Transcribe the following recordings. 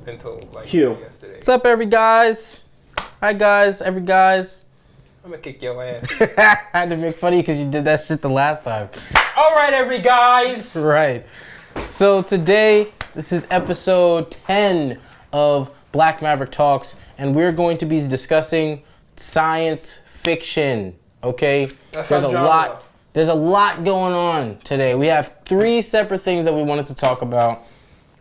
Until like Q. yesterday. What's up, every guys? Hi, guys. Every guys. I'm gonna kick your ass. I had to make funny because you did that shit the last time. All right, every guys. Right. So today, this is episode 10 of Black Maverick Talks, and we're going to be discussing science fiction. Okay? That's our genre. There's a lot going on today. We have 3 separate things that we wanted to talk about.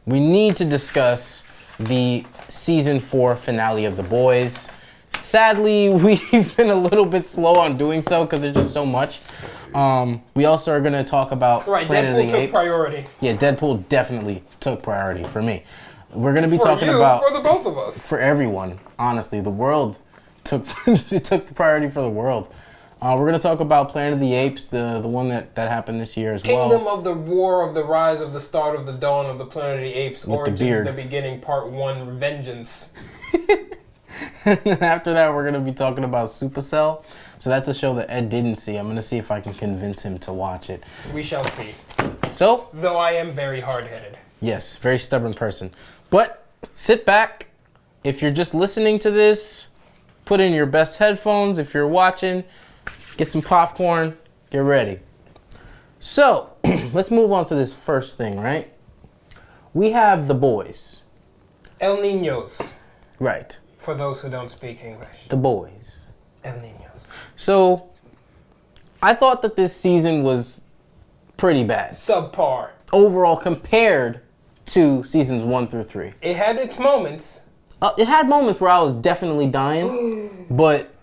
We need to discuss the season 4 finale of The Boys. Sadly, we've been a little bit slow on doing so because there's just so much. We also are going to talk about Planet of the Apes. Deadpool took priority. Yeah, Deadpool definitely took priority for me. We're going to be talking about about for the both of us. For everyone, honestly, the world took it took the priority for the world. We're going to talk about Planet of the Apes, the one that happened this year as well. Kingdom of the War of the Rise of the Start of the Dawn of the Planet of the Apes, With Origins, the beard. the Beginning, Part 1, Vengeance. And then after that, we're going to be talking about Supacell. So that's a show that Ed didn't see. I'm going to see if I can convince him to watch it. We shall see. So, Though I am very hard-headed. yes, very stubborn person. But sit back. If you're just listening to this, put in your best headphones. If you're watching, get some popcorn, get ready. So, let's move on to this first thing, right? We have The Boys. El Niños, Right. for those who don't speak English. The Boys. El Niños. So, I thought that this season was pretty bad. Subpar. Overall, compared to seasons 1 through 3. It had its moments. It had moments where I was definitely dying, but...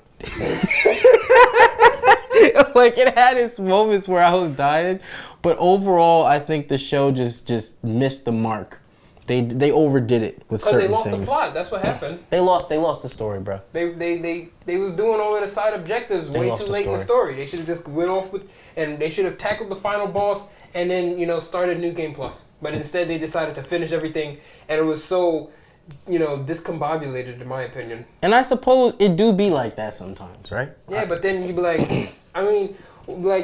like, it had its moments where I was dying, but overall, I think the show just missed the mark. They overdid it with certain things. Because they lost the plot. That's what happened. They lost the story, bro. They was doing all of the side objectives way too late in the story. They should have just went off with, and they should have tackled the final boss and then started New Game Plus. But instead, they decided to finish everything, and it was so discombobulated in my opinion. And I suppose it do be like that sometimes, right? Yeah, but then you'd be like,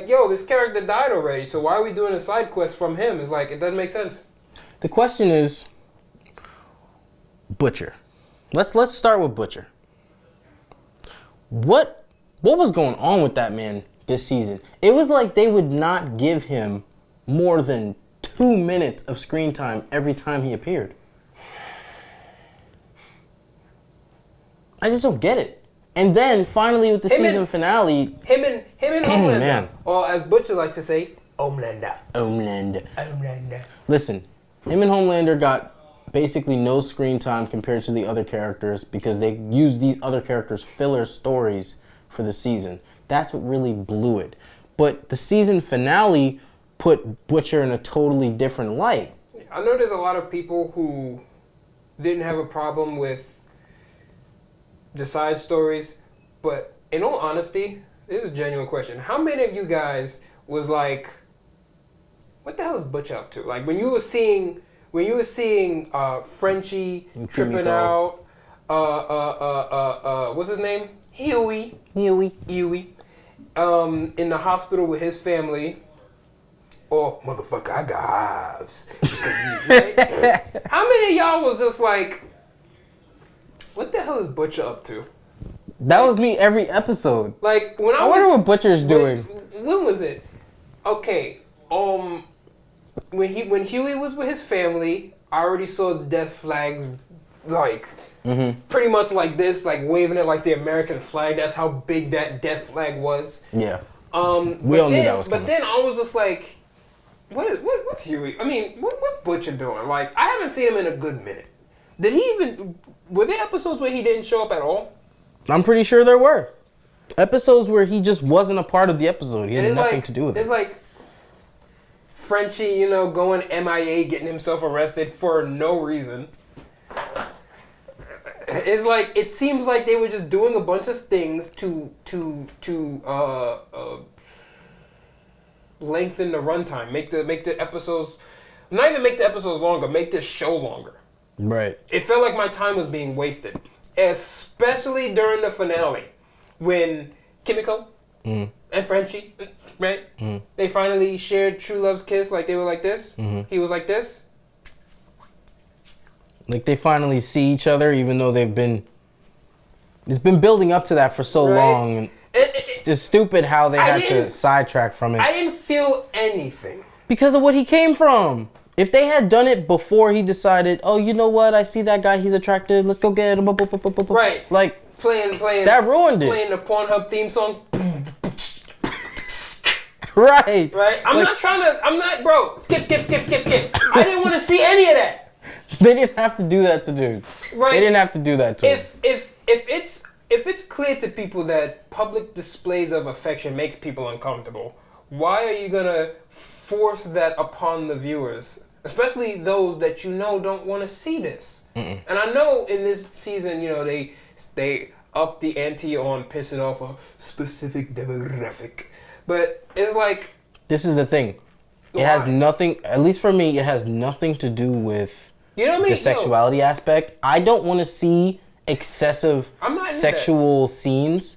yo, this character died already, so why are we doing a side quest from him? It's like, it doesn't make sense. The question is, Butcher. Let's start with Butcher. What was going on with that man this season? It was like they would not give him more than 2 minutes of screen time every time he appeared. I just don't get it. And then finally with the season finale, him and Homelander, man. or as Butcher likes to say, Homelander. Listen, him and Homelander got basically no screen time compared to the other characters because they used these other characters' filler stories for the season. That's what really blew it. But the season finale put Butcher in a totally different light. I know there's a lot of people who didn't have a problem with the side stories, but in all honesty, this is a genuine question. How many of you guys was like, what the hell is Butch up to? Like when you were seeing Frenchie tripping out, what's his name? Huey. In the hospital with his family. Oh, motherfucker, I got hives. Right? How many of y'all was just like, what the hell is Butcher up to? That was me every episode. Like when I wonder what Butcher's doing. When was it? Okay, when Huey was with his family, I already saw death flags, like pretty much like this, like waving it like the American flag. That's how big that death flag was. Yeah. We all knew that was coming. But then I was just like, what's Huey? I mean, what Butcher doing? Like, I haven't seen him in a good minute. Did he even? Were there episodes where he didn't show up at all? I'm pretty sure there were episodes where he just wasn't a part of the episode. He had nothing to do with it. It's like Frenchie, going MIA, getting himself arrested for no reason. It's like, it seems like they were just doing a bunch of things to lengthen the runtime, make the episodes, not even make the episodes longer, make this show longer. Right. It felt like my time was being wasted, especially during the finale when Kimiko and Frenchie, right? They finally shared true love's kiss. Like they were like this. He was like this. Like they finally see each other, even though it's been building up to that for so long. And it's just stupid how they had to sidetrack from it. I didn't feel anything. Because of what he came from. If they had done it before he decided, oh, you know what? I see that guy. He's attractive. Let's go get him. Right. Like, playing. That ruined it. Playing the Pornhub theme song. Right. Right. I'm not, bro. Skip. I didn't want to see any of that. They didn't have to do that to dude. Right. They didn't have to do that to him. If it's clear to people that public displays of affection makes people uncomfortable, why are you gonna force that upon the viewers, especially those that you know don't want to see this? And I know in this season, you know, they up the ante on pissing off a specific demographic, but it's like, this is the thing. It has nothing, at least for me, it has nothing to do with the sexuality aspect. I don't want to see excessive sexual scenes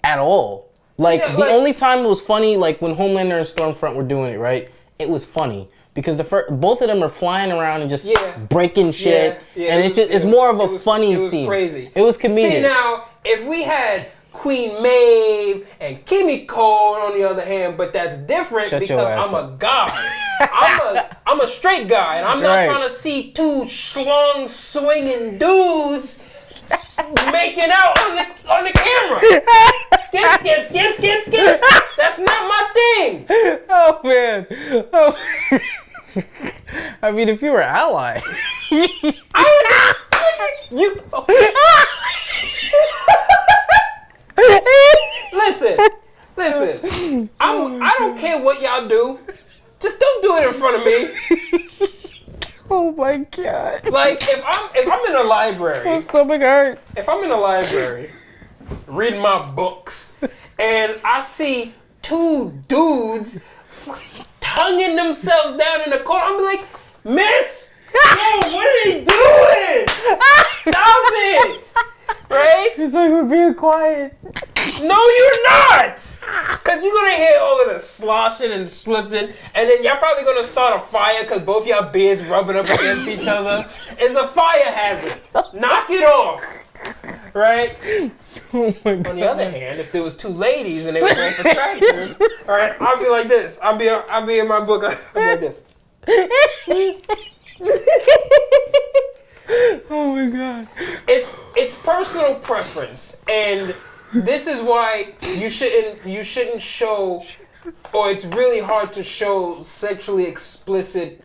at all. Like, the only time it was funny, like when Homelander and Stormfront were doing it, right? It was funny because both of them are flying around and just breaking shit, and it's more of a funny scene. It was crazy. It was comedic. See, now if we had Queen Maeve and Kimiko on the other hand, but that's different because I'm a guy. I'm a straight guy, and I'm not trying to see two schlong swinging dudes making out on the camera. Skip. That's not my thing. Oh man. Oh. I mean, if you were ally. Listen. I don't care what y'all do. Just don't do it in front of me. Oh my god. Like if I'm in a library. My stomach hurt. If I'm in a library reading my books and I see two dudes tonguing themselves down in the corner, I'm like, Miss, yo, what are they doing? Stop it! Right? She's like, we're being quiet. No, you're not! Because you're going to hear all of the sloshing and slipping, and then y'all probably going to start a fire because both y'all beards rubbing up against each other. It's a fire hazard. Knock it off. Right? Oh my God. On the other hand, if there was two ladies and they were both attractive, all right, I'll be like this. I'll be in my book. I'll be like this. Oh my God. It's personal preference, and this is why you shouldn't show, or it's really hard to show sexually explicit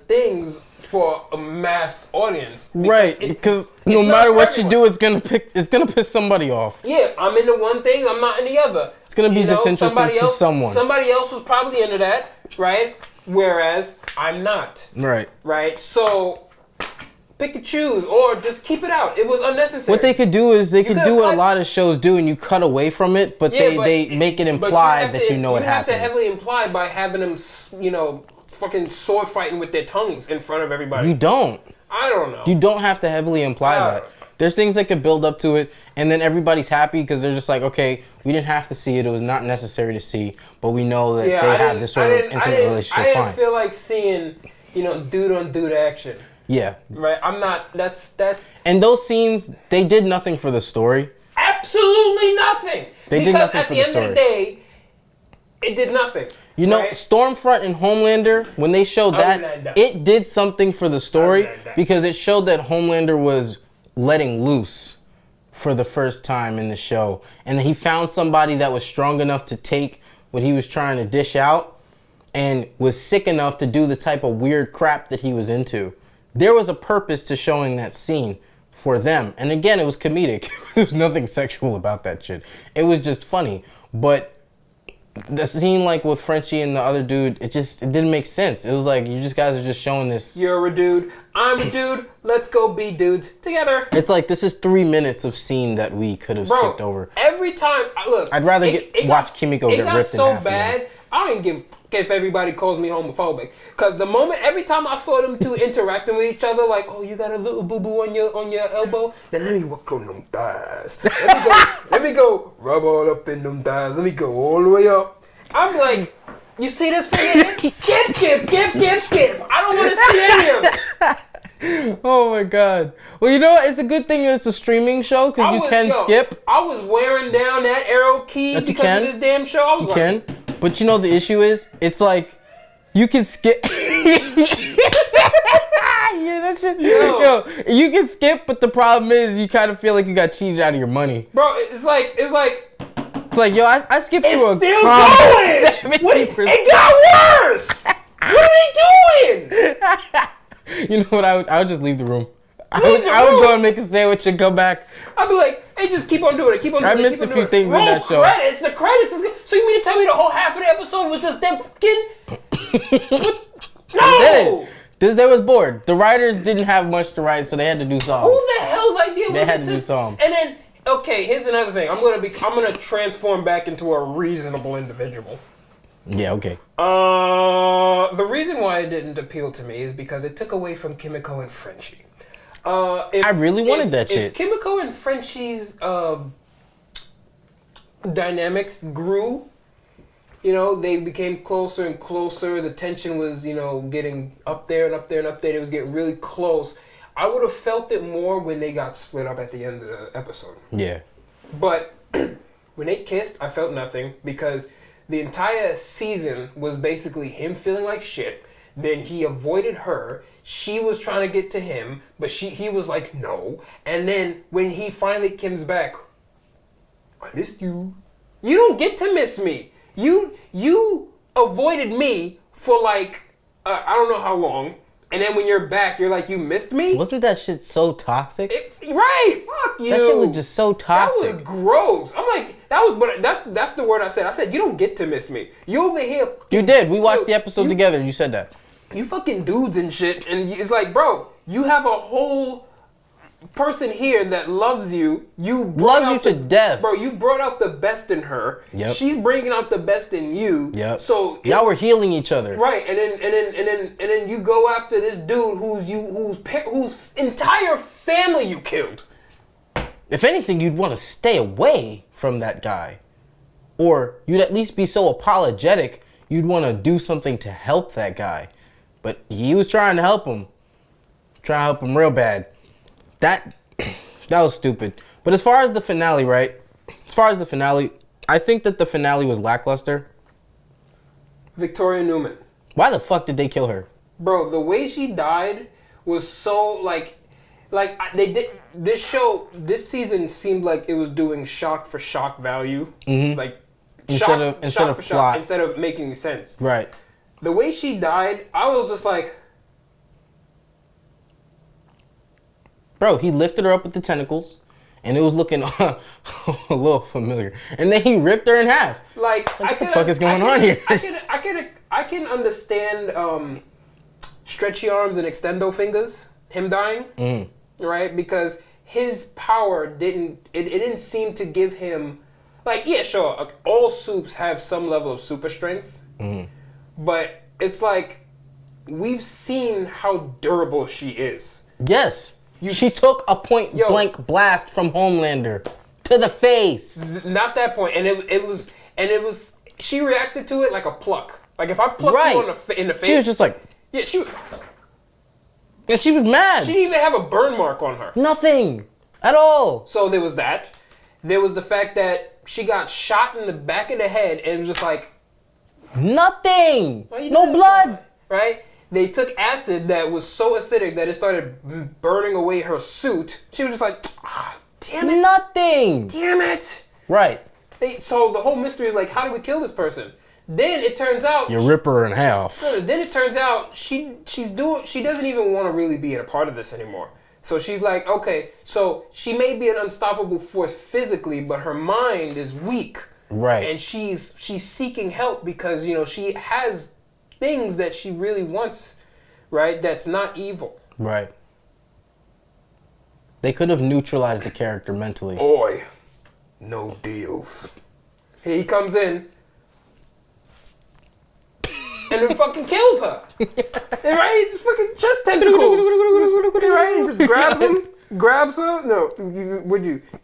things for a mass audience. Right, because no matter what you do, it's gonna piss somebody off. Yeah, I'm into one thing, I'm not in the other. It's gonna be disinteresting to someone. Somebody else was probably into that, right? Whereas I'm not. Right. Right. So pick and choose, or just keep it out. It was unnecessary. What they could do is they could do what a lot of shows do, and you cut away from it, but they make it implied that you know what happened. You have to heavily imply by having them, fucking sword fighting with their tongues in front of everybody. You don't. I don't know. You don't have to heavily imply that. There's things that could build up to it, and then everybody's happy because they're just like, okay, we didn't have to see it. It was not necessary to see, but we know that they have this sort of intimate relationship. I didn't feel like seeing, dude on dude action. Yeah. Right. I'm not. That's. And those scenes, they did nothing for the story. Absolutely nothing. They did nothing for the story. At the end of the day, it did nothing. Stormfront and Homelander, when they showed that, it did something for the story because it showed that Homelander was letting loose for the first time in the show, and that he found somebody that was strong enough to take what he was trying to dish out and was sick enough to do the type of weird crap that he was into. There was a purpose to showing that scene for them. And again, it was comedic. There was nothing sexual about that shit. It was just funny. But the scene like with Frenchie and the other dude, it didn't make sense. It was like, you guys are just showing this. You're a dude. I'm a dude. Let's go be dudes together. It's like, this is 3 minutes of scene that we could have skipped over. Every time, look. I'd rather watch Kimiko get ripped in half. It got so bad, I don't even give if everybody calls me homophobic. Because the moment, every time I saw them two interacting with each other, like, oh, you got a little boo-boo on your elbow? Then let me work on them thighs. Let me go rub all up in them thighs. Let me go all the way up. I'm like, you see this finger? Skip. I don't want to see any of it. Oh my god. Well, you know what? It's a good thing it's a streaming show because you can skip. I was wearing down that arrow key because of this damn show. I was can. But you know the issue is, it's like, you can skip. Yeah, that shit. Yo, you can skip, but the problem is you kind of feel like you got cheated out of your money. Bro, it's like, yo, I skipped through a still going. It got worse. What are they doing? You know what? I would just leave the room. I would go and make a sandwich and come back. I'd be like, hey, just keep on doing it. I missed a few things in that show. The credits. So you mean to tell me the whole half of the episode was just them fucking? No. They was bored. The writers didn't have much to write, so they had to do something. Who the hell's idea was it? They had to do something. And then, okay, here's another thing. I'm gonna transform back into a reasonable individual. Yeah, okay. The reason why it didn't appeal to me is because it took away from Kimiko and Frenchie. I really wanted that shit. If Kimiko and Frenchie's dynamics grew, you know, they became closer and closer. The tension was, you know, getting up there and up there and up there. It was getting really close. I would have felt it more when they got split up at the end of the episode. Yeah. But when they kissed, I felt nothing because the entire season was basically him feeling like shit. Then he avoided her. She was trying to get to him, but he was like, no. And then when he finally comes back, I missed you. You don't get to miss me. You avoided me for like, I don't know how long. And then when you're back, you're like, you missed me? Wasn't that shit so toxic? Right, fuck you. That shit was just so toxic. That was gross. I'm like, that's the word I said. I said, you don't get to miss me. You over here. You did. We watched the episode together and you said that. You fucking dudes and shit. And it's like, bro, you have a whole person here that loves you. Loves you to death. Bro, you brought out the best in her. Yep. She's bringing out the best in you. Yep. So y'all were healing each other. Right. And then you go after this dude whose entire family you killed. If anything, you'd want to stay away from that guy. Or you'd at least be so apologetic, you'd want to do something to help that guy. But he was trying to help him. Trying to help him real bad. That was stupid. But as far as the finale, right? As far as the finale, I think that the finale was lackluster. Victoria Newman. Why the fuck did they kill her? Bro, the way she died was so like they did this season seemed like it was doing shock for shock value. Mm-hmm. Like instead of plot. Instead of making sense. Right. The way she died, I was just like, bro, he lifted her up with the tentacles, and it was looking a little familiar. And then he ripped her in half. Like what the fuck is going on here? I can understand stretchy arms and extendo fingers, him dying, right? Because his power didn't seem to give him, like, yeah, sure, all supes have some level of super strength, but it's like we've seen how durable she is. Yes. She took a point-blank blast from Homelander to the face. Not that point, and it was. She reacted to it like a pluck. Like if I plucked you in the face, she was just like, yeah, she was mad. She didn't even have a burn mark on her. Nothing at all. So there was that. There was the fact that she got shot in the back of the head and it was just like nothing. No blood. Right. They took acid that was so acidic that it started burning away her suit. She was just like, oh, damn it. Nothing. Damn it. Right. So the whole mystery is like, how do we kill this person? Then it turns out... You rip her in half. Then it turns out she doesn't even want to really be a part of this anymore. So she's like, okay, so she may be an unstoppable force physically, but her mind is weak. Right. And she's seeking help because, you know, she has things that she really wants, right? That's not evil. Right. They could have neutralized the character mentally. Oi, no deals. He comes in. and then fucking kills her. Right? It's fucking chest tentacles. Right? He just grabs her. No,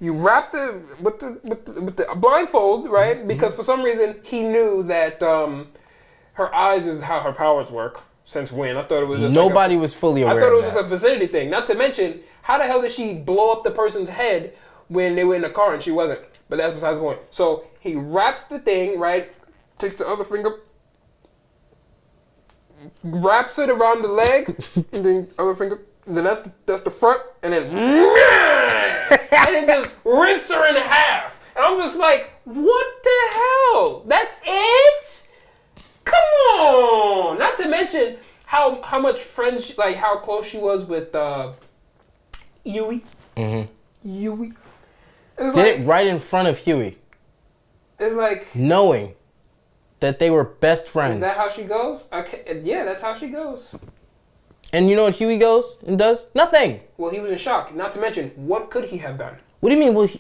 you wrap the with the blindfold, right? Because for some reason he knew that her eyes is how her powers work. Since when? I thought it was just nobody was fully aware. I thought it was of just a vicinity thing. Not to mention, how the hell did she blow up the person's head when they were in the car and she wasn't? But that's besides the point. So he wraps the thing, right? Takes the other finger, wraps it around the leg, and then other finger. And then that's the front, and then and it just rips her in half. And I'm just like, what the hell? That's it? Come on! Not to mention how much friends, like how close she was with Yui. Mm-hmm. Yui. Did it right in front of Huey. It's like knowing that they were best friends. Is that how she goes? Yeah, that's how she goes. And you know what Huey goes and does? Nothing. Well, he was in shock. Not to mention, what could he have done? What do you mean? Well,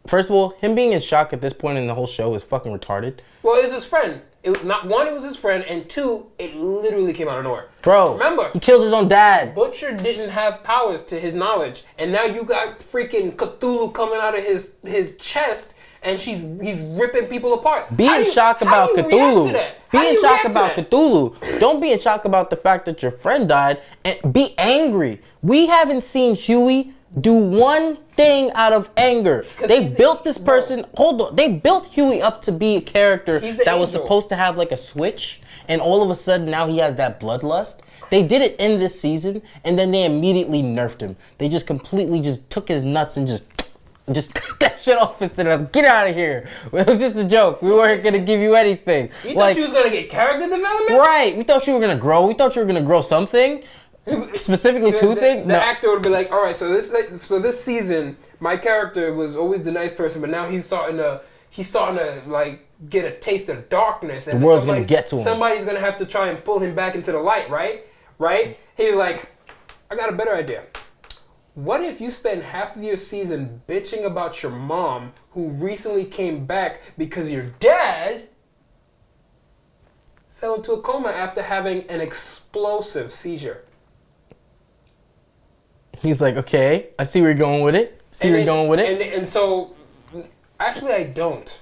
first of all, him being in shock at this point in the whole show is fucking retarded. Well, it was his friend. It was not one, it was his friend, and two, it literally came out of nowhere. Bro, remember, he killed his own dad. Butcher didn't have powers to his knowledge, and now you got freaking Cthulhu coming out of his chest, and he's ripping people apart. Be in shock about Cthulhu. Be in shock about Cthulhu. Don't be in shock about the fact that your friend died, and be angry. We haven't seen Huey do one thing out of anger. They built this person. Hold on. They built Huey up to be a character that was supposed to have like a switch, and all of a sudden now he has that bloodlust. They did it in this season, and then they immediately nerfed him. They just completely just took his nuts and just cut that shit off and said, "Get out of here." It was just a joke. We weren't gonna give you anything. You thought you was gonna get character development? Right. We thought you were gonna grow. We thought you were gonna grow something. Specifically two things? The actor would be like, all right, so this season, my character was always the nice person, but now he's starting to like get a taste of darkness. And the world's gonna get to him. Somebody's gonna have to try and pull him back into the light, right? Right? He was like, I got a better idea. What if you spend half of your season bitching about your mom who recently came back because your dad fell into a coma after having an explosive seizure? He's like, okay, I see where you're going with it. And so, actually, I don't.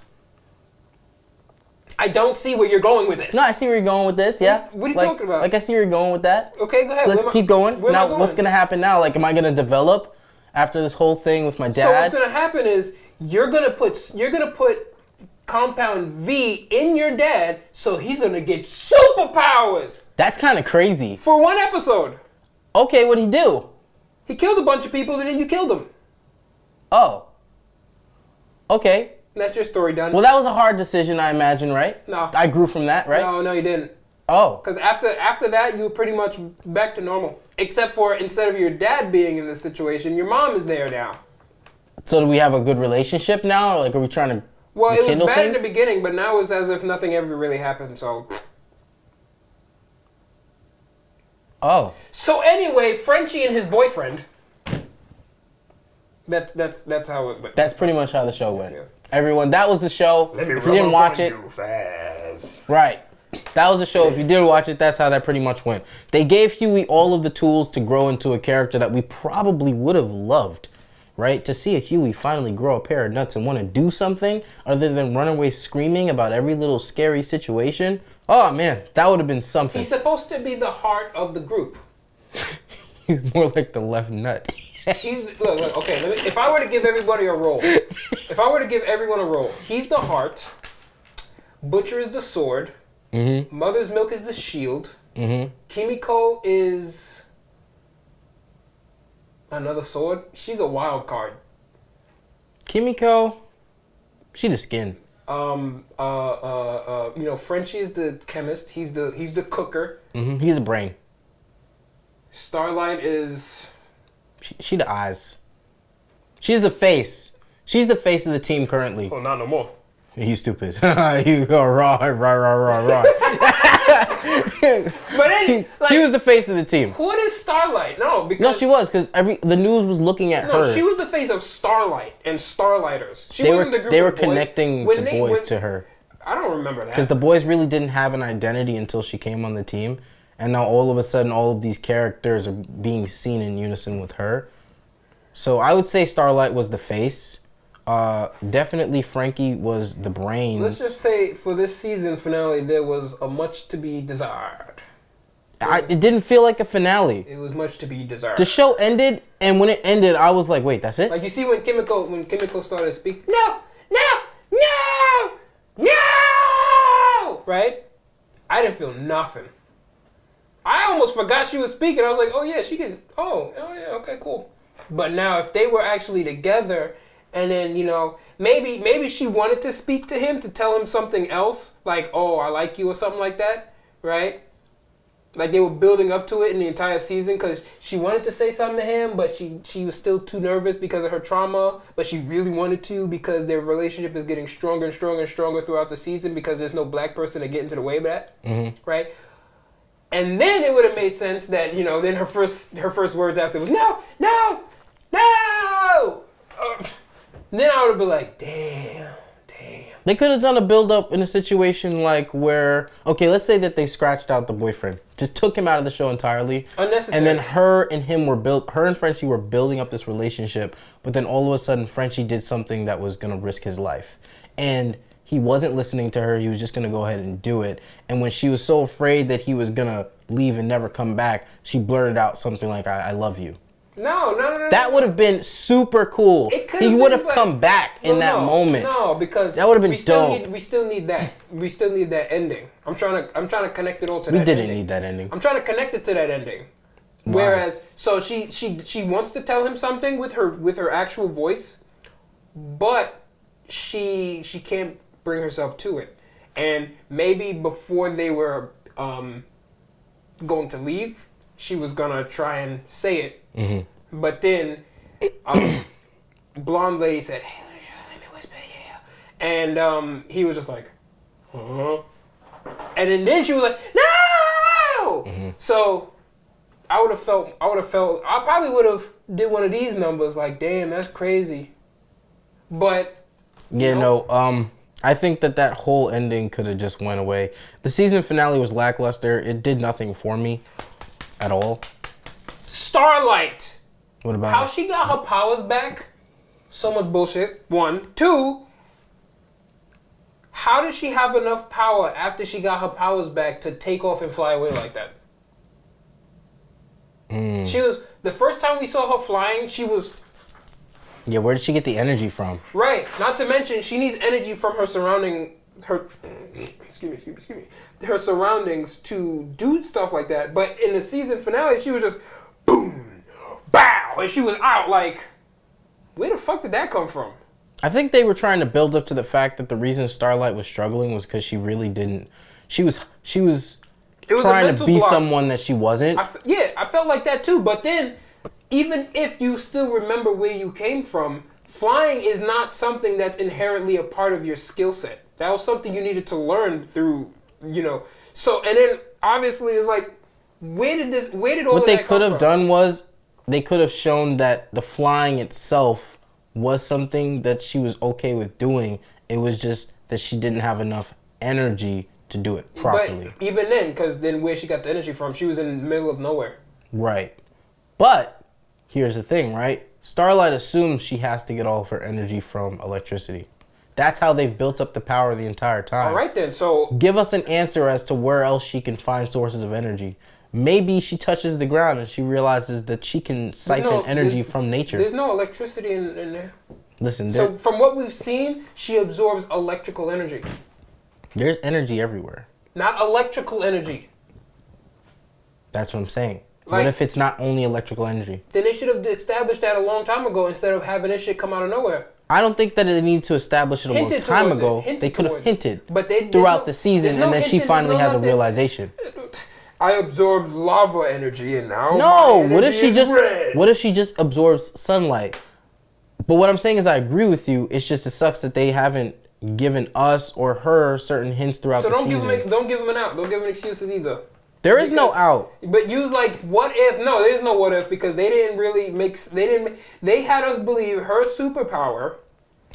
I don't see where you're going with this. No, I see where you're going with this, yeah. What are you talking about? Like, I see where you're going with that. Okay, go ahead. Let's keep going. Now, what's going to happen now? Like, am I going to develop after this whole thing with my dad? So what's going to happen is you're going to put Compound V in your dad, so he's going to get superpowers. That's kind of crazy. For one episode. Okay, what'd he do? He killed a bunch of people and then you killed him. Oh. Okay. That's your story done. Well, that was a hard decision, I imagine, right? No. I grew from that, right? No, you didn't. Oh. Because after that, you were pretty much back to normal. Except for instead of your dad being in this situation, your mom is there now. So do we have a good relationship now? Or like, are we trying to Well, it was bad things? in the beginning, but now it's as if nothing ever really happened, so... Oh. So anyway, Frenchie and his boyfriend. That's how it went. That's pretty much how the show went. Yeah. Everyone, that was the show. If you didn't watch it, right. That was the show. If you did watch it, that's how that pretty much went. They gave Huey all of the tools to grow into a character that we probably would have loved, right? To see a Huey finally grow a pair of nuts and want to do something other than run away screaming about every little scary situation. Oh man, that would have been something. He's supposed to be the heart of the group. He's more like the left nut. Look, okay, if I were to give everybody a role, he's the heart, Butcher is the sword, Mother's Milk is the shield, Kimiko is another sword. She's a wild card. Kimiko, she the skin. Frenchie is the chemist. He's the cooker. He's a brain. Starlight is... She the eyes. She's the face. She's the face of the team currently. Oh, not no more. You stupid. You go raw. But she was the face of the team. What is Starlight? No, she was, because the news was looking at her. No, she was the face of Starlight and Starlighters. She wasn't the group They were of boys. connecting the boys to her. I don't remember that. Because the boys really didn't have an identity until she came on the team. And now all of a sudden, all of these characters are being seen in unison with her. So I would say Starlight was the face. Definitely Frankie was the brains. Let's just say for this season finale, there was a much to be desired. It didn't feel like a finale. It was much to be desired. The show ended, and when it ended, I was like, wait, that's it? Like, you see when Kimiko started speaking, no! Right? I didn't feel nothing. I almost forgot she was speaking. I was like, oh yeah, she can, oh yeah, okay, cool. But now if they were actually together, and then, you know, maybe she wanted to speak to him to tell him something else, like, oh, I like you or something like that, right? Like they were building up to it in the entire season because she wanted to say something to him, but she was still too nervous because of her trauma. But she really wanted to because their relationship is getting stronger and stronger and stronger throughout the season because there's no black person to get into the way of that, right? And then it would have made sense that, you know, then her first words after was no. Then I would have been like, damn. They could have done a build-up in a situation like where, okay, let's say that they scratched out the boyfriend, just took him out of the show entirely. Unnecessary. And then her and Frenchie were building up this relationship, but then all of a sudden Frenchie did something that was going to risk his life. And he wasn't listening to her, he was just going to go ahead and do it. And when she was so afraid that he was going to leave and never come back, she blurted out something like, I love you. No. That would have been super cool. He would have come back in that moment. No, because that would have been dope. We still need that. We still need that ending. I'm trying to connect it all to that ending. We didn't need that ending. I'm trying to connect it to that ending. Why? Whereas, so she wants to tell him something with her actual voice, but she can't bring herself to it. And maybe before they were going to leave, she was gonna try and say it. Mm-hmm. But then blonde lady said, hey, let me whisper, yeah. And he was just like, and then she was like, no! Mm-hmm. So I probably would have did one of these numbers like, damn, that's crazy. But I think that whole ending could have just went away. The season finale was lackluster. It did nothing for me at all. Starlight. What about how she got her powers back? So much bullshit. 1, 2. How did she have enough power after she got her powers back to take off and fly away like that? She was the first time we saw her flying. She was. Yeah, where did she get the energy from? Right. Not to mention, she needs energy from her surrounding excuse me. Her surroundings to do stuff like that. But in the season finale, she was just boom, bow, and she was out. Like, where the fuck did that come from? I think they were trying to build up to the fact that the reason Starlight was struggling was because she really didn't. She was trying to be block. Someone that she wasn't. I felt like that too. But then, even if you still remember where you came from, flying is not something that's inherently a part of your skill set. That was something you needed to learn through, So, and then obviously it's like, where did all of that come from? What they could have done was they could have shown that the flying itself was something that she was okay with doing. It was just that she didn't have enough energy to do it properly. But even then, because then where she got the energy from, she was in the middle of nowhere. Right. But here's the thing, right? Starlight assumes she has to get all of her energy from electricity. That's how they've built up the power the entire time. All right then, so give us an answer as to where else she can find sources of energy. Maybe she touches the ground and she realizes that she can siphon energy from nature. There's no electricity in there. Listen, so from what we've seen, she absorbs electrical energy. There's energy everywhere. Not electrical energy. That's what I'm saying. Like, what if it's not only electrical energy? Then they should have established that a long time ago instead of having this shit come out of nowhere. I don't think that they need to establish it a long time ago. They could have hinted throughout the season, and then she finally has a realization. I absorbed lava energy, and now no. What if she just absorbs sunlight? But what I'm saying is, I agree with you. It's just it sucks that they haven't given us or her certain hints throughout the season. Don't give them an out. Don't give them excuses either. There is no out. But use like what if? No, there's no what if because they didn't really they had us believe her superpower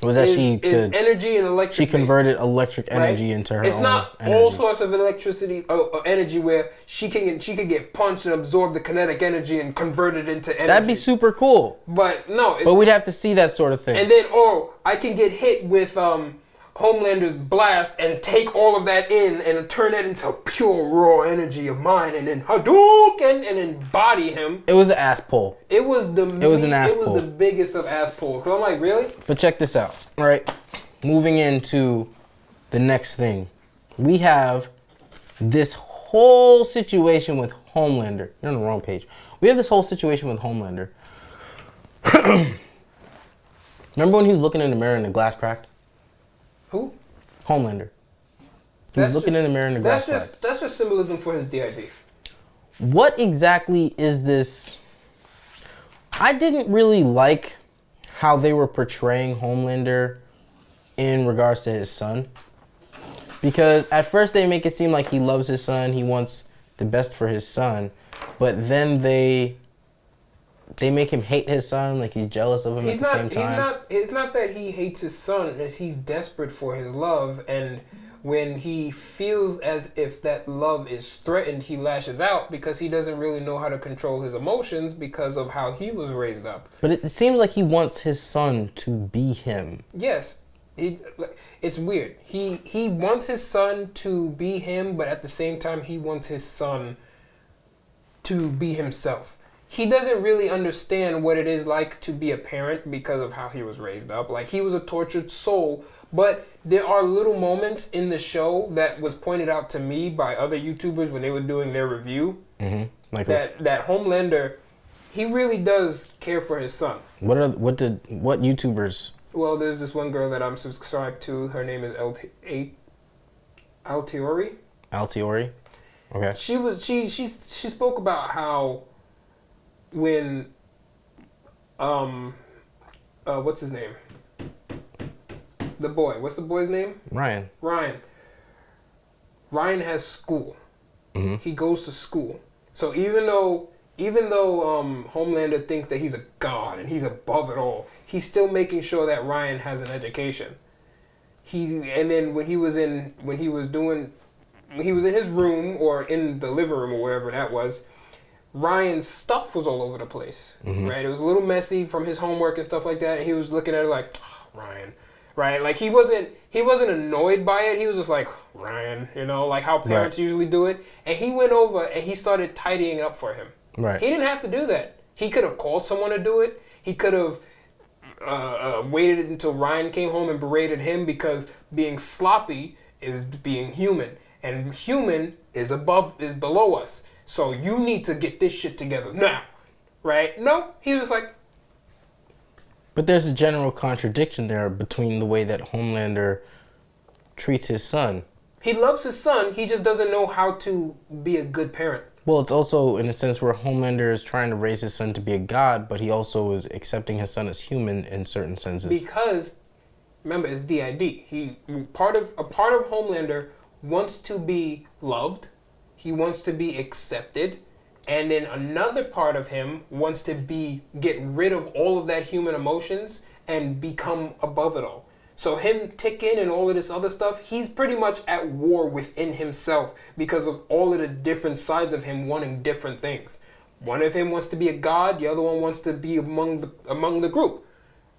Was that is energy and electric. She converted electric energy into her It's own not energy. all sorts of electricity or energy where she can get punched and absorb the kinetic energy and convert it into energy. That'd be super cool. But no. But we'd have to see that sort of thing. And then, I can get hit with Homelander's blast and take all of that in and turn that into pure raw energy of mine, and then Hadouken and then body him. It was an ass pull. It was an ass pull. It was the biggest of ass pulls. Cause I'm like, really? But check this out. All right, moving into the next thing, we have this whole situation with Homelander. You're on the wrong page. We have this whole situation with Homelander. Remember when he was looking in the mirror and the glass cracked? Who? Homelander. He was looking in the mirror and the glass cracked. That's just symbolism for his DID. What exactly is this? I didn't really like how they were portraying Homelander in regards to his son. Because at first they make it seem like he loves his son, he wants the best for his son, but then they make him hate his son, like he's jealous of him at the same time. It's not that he hates his son, it's he's desperate for his love, and when he feels as if that love is threatened, he lashes out because he doesn't really know how to control his emotions because of how he was raised up. But it seems like he wants his son to be him. Yes. It's weird. He wants his son to be him, but at the same time he wants his son to be himself. He doesn't really understand what it is like to be a parent because of how he was raised up. Like, he was a tortured soul, but there are little moments in the show that was pointed out to me by other YouTubers when they were doing their review. Mm-hmm. Like that Homelander, he really does care for his son. What YouTubers? Well, there's this one girl that I'm subscribed to. Her name is Altiori. Altiori? Okay. She spoke about how when what's his name? The boy. What's the boy's name? Ryan. Ryan has school. Mm-hmm. He goes to school. So even though Homelander thinks that he's a god and he's above it all, he's still making sure that Ryan has an education. And then when he was in his room or in the living room or wherever that was, Ryan's stuff was all over the place. Mm-hmm. Right? It was a little messy from his homework and stuff like that, and he was looking at it like, oh, Ryan. Right? Like, he wasn't annoyed by it. He was just like, Ryan, like how parents usually do it. And he went over and he started tidying up for him. Right. He didn't have to do that. He could have called someone to do it. He could have waited until Ryan came home and berated him because being sloppy is being human, and human is below us. So you need to get this shit together now, right? No, he was like. But there's a general contradiction there between the way that Homelander treats his son. He loves his son. He just doesn't know how to be a good parent. Well, it's also in a sense where Homelander is trying to raise his son to be a god, but he also is accepting his son as human in certain senses. Because, remember, it's DID. A part of Homelander wants to be loved. He wants to be accepted. And then another part of him wants to get rid of all of that human emotions and become above it all. So him ticking and all of this other stuff, he's pretty much at war within himself because of all of the different sides of him wanting different things. One of him wants to be a god, the other one wants to be among the group.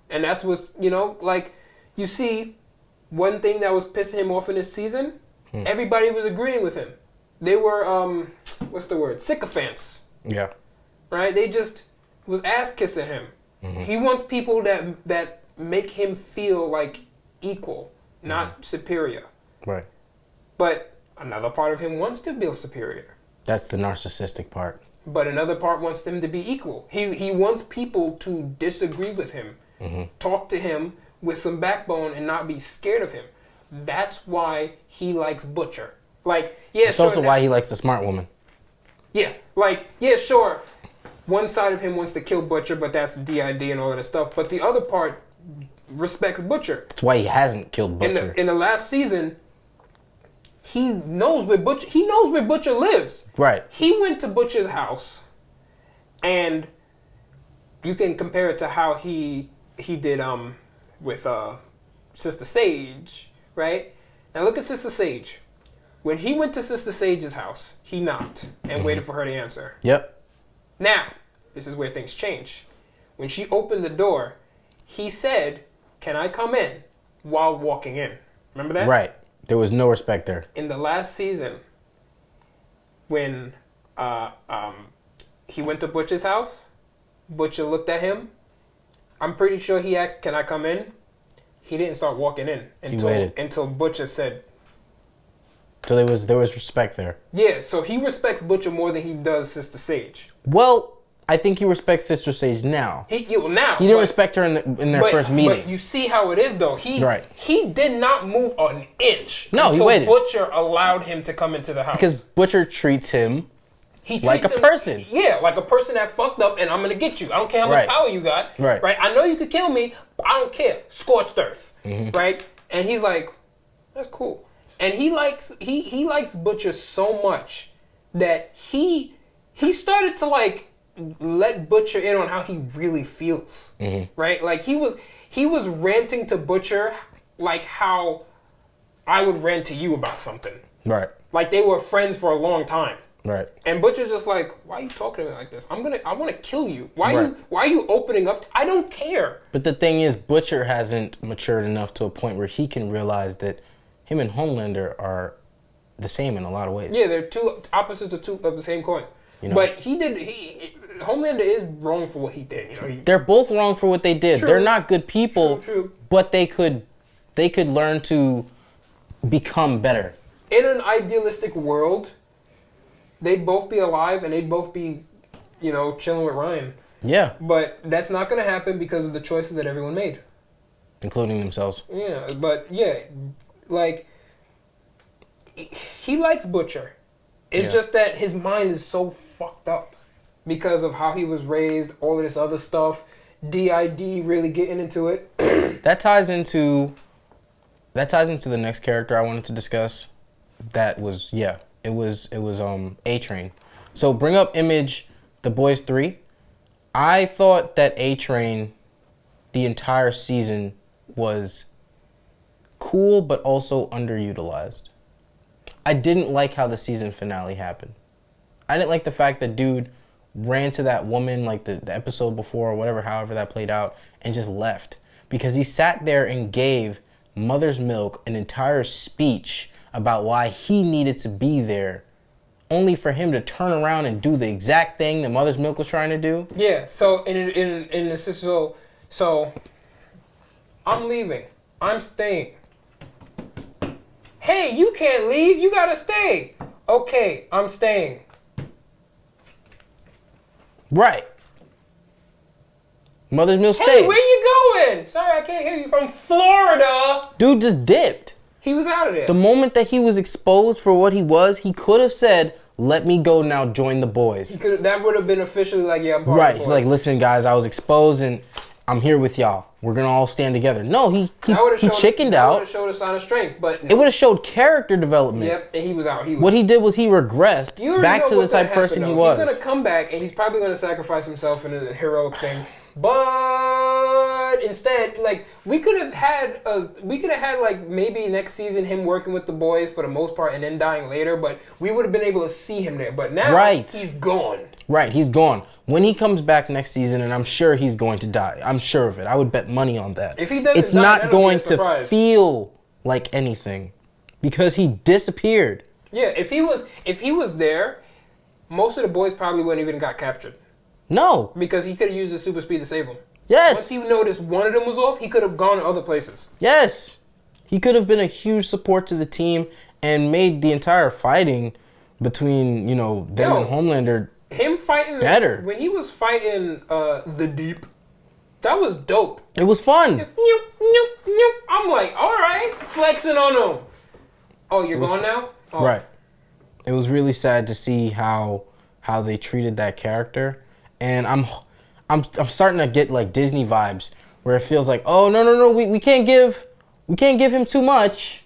And that's what's, like, you see, one thing that was pissing him off in this season, everybody was agreeing with him. They were, what's the word? Sycophants. Yeah. Right? They just was ass kissing him. Mm-hmm. He wants people that make him feel like equal, not superior. Right. But another part of him wants to feel superior. That's the narcissistic part. But another part wants them to be equal. He wants people to disagree with him, talk to him with some backbone and not be scared of him. That's why he likes Butcher. Like, yeah, it's also why he likes the smart woman. Yeah, like, yeah, sure. One side of him wants to kill Butcher, but that's DID and all of that stuff. But the other part respects Butcher. That's why he hasn't killed Butcher. In the last season, he knows where Butcher lives. Right. He went to Butcher's house, and you can compare it to how he did with Sister Sage, right? Now look at Sister Sage. When he went to Sister Sage's house, he knocked and waited for her to answer. Yep. Now, this is where things change. When she opened the door, he said, "Can I come in?" while walking in. Remember that? Right. There was no respect there. In the last season, when he went to Butcher's house, Butcher looked at him. I'm pretty sure he asked, "Can I come in?" He didn't start walking in until Butcher said. So there was respect there. Yeah, so he respects Butcher more than he does Sister Sage. Well, I think he respects Sister Sage now. He didn't respect her in their first meeting. But you see how it is, though. He did not move an inch. No, he waited. Butcher allowed him to come into the house. Because Butcher treats him like a person. Yeah, like a person that fucked up, and I'm gonna get you. I don't care how much power you got. Right. I know you could kill me, but I don't care. Scorched earth. Right. And he's like, that's cool. And he likes Butcher so much that he started to like let Butcher in on how he really feels. Right? Like he was ranting to Butcher like how I would rant to you about something. Right. Like they were friends for a long time. Right. And Butcher's just like, why are you talking to me like this? I want to kill you. Why are you opening up? I don't care. But the thing is, Butcher hasn't matured enough to a point where he can realize that him and Homelander are the same in a lot of ways. Yeah, they're two opposites of the same coin. You know? But Homelander is wrong for what he did. You know, they're both wrong for what they did. True. They're not good people. True. But they could learn to become better. In an idealistic world, they'd both be alive and they'd both be, chilling with Ryan. Yeah. But that's not going to happen because of the choices that everyone made. Including themselves. Yeah, but like, he likes Butcher. It's just that his mind is so fucked up because of how he was raised, all of this other stuff, DID really getting into it. That ties into the next character I wanted to discuss. That was, it was A-Train. So bring up Image, The Boys 3. I thought that A-Train, the entire season, was cool but also underutilized. I didn't like how the season finale happened. I didn't like the fact that dude ran to that woman like the episode before or whatever, however that played out, and just left. Because he sat there and gave Mother's Milk an entire speech about why he needed to be there, only for him to turn around and do the exact thing that Mother's Milk was trying to do. Yeah, so in the so I'm leaving. I'm staying. Hey, you can't leave. You gotta stay. Okay, I'm staying. Right. Mother's Milk stayed. Hey, where you going? Sorry, I can't hear you. From Florida. Dude just dipped. He was out of there. The moment that he was exposed for what he was, he could have said, "Let me go now, join the boys." That would have been officially like, yeah, I'm part right. of the He's boys. like, "Listen, guys, I was exposed and I'm here with y'all. We're gonna all stand together." No, he chickened out. That would have showed a sign of strength, but it would have showed character development. Yep, and he was out. What he did was he regressed back to the type of person he was. He's gonna come back and he's probably gonna sacrifice himself in a heroic thing. But instead, like we could have had like maybe next season him working with the boys for the most part and then dying later. But we would have been able to see him there. But now he's gone. Right, he's gone. When he comes back next season, and I'm sure he's going to die. I'm sure of it. I would bet money on that. If he doesn't, it's not going to feel like anything because he disappeared. Yeah, if he was there, most of the boys probably wouldn't even got captured. No. Because he could have used his super speed to save them. Yes. Once he noticed one of them was off, he could have gone to other places. Yes. He could have been a huge support to the team and made the entire fighting between, them and Homelander him fighting better. When he was fighting the Deep, that was dope. It was fun. I'm like, all right, flexing on him. Oh, you're gone now? Oh. Right. It was really sad to see how they treated that character. And I'm starting to get like Disney vibes where it feels like, oh no, we can't give him too much.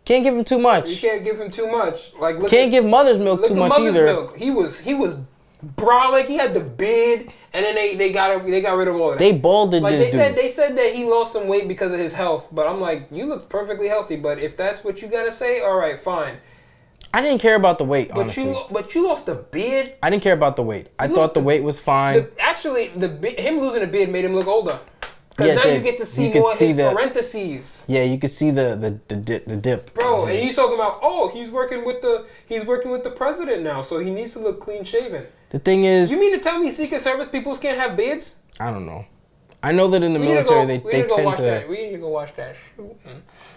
Can't give him too much. You can't give him too much. Like can't give Mother's Milk too much either. Milk. He was brolic. He had the beard, and then they got rid of all of that. They balded like this dude. They said that he lost some weight because of his health, but I'm like, you look perfectly healthy. But if that's what you gotta say, all right, fine. I didn't care about the weight, honestly. But you lost the beard. I didn't care about the weight. I thought the weight was fine. Him losing the beard made him look older. Because now you get to see more of his parentheses. Yeah, you could see the dip. Bro, and he's talking about, he's working with the president now, so he needs to look clean shaven. The thing is, you mean to tell me Secret Service people can't have beards? I don't know. I know that in the military they tend to. We need to go watch that shoot,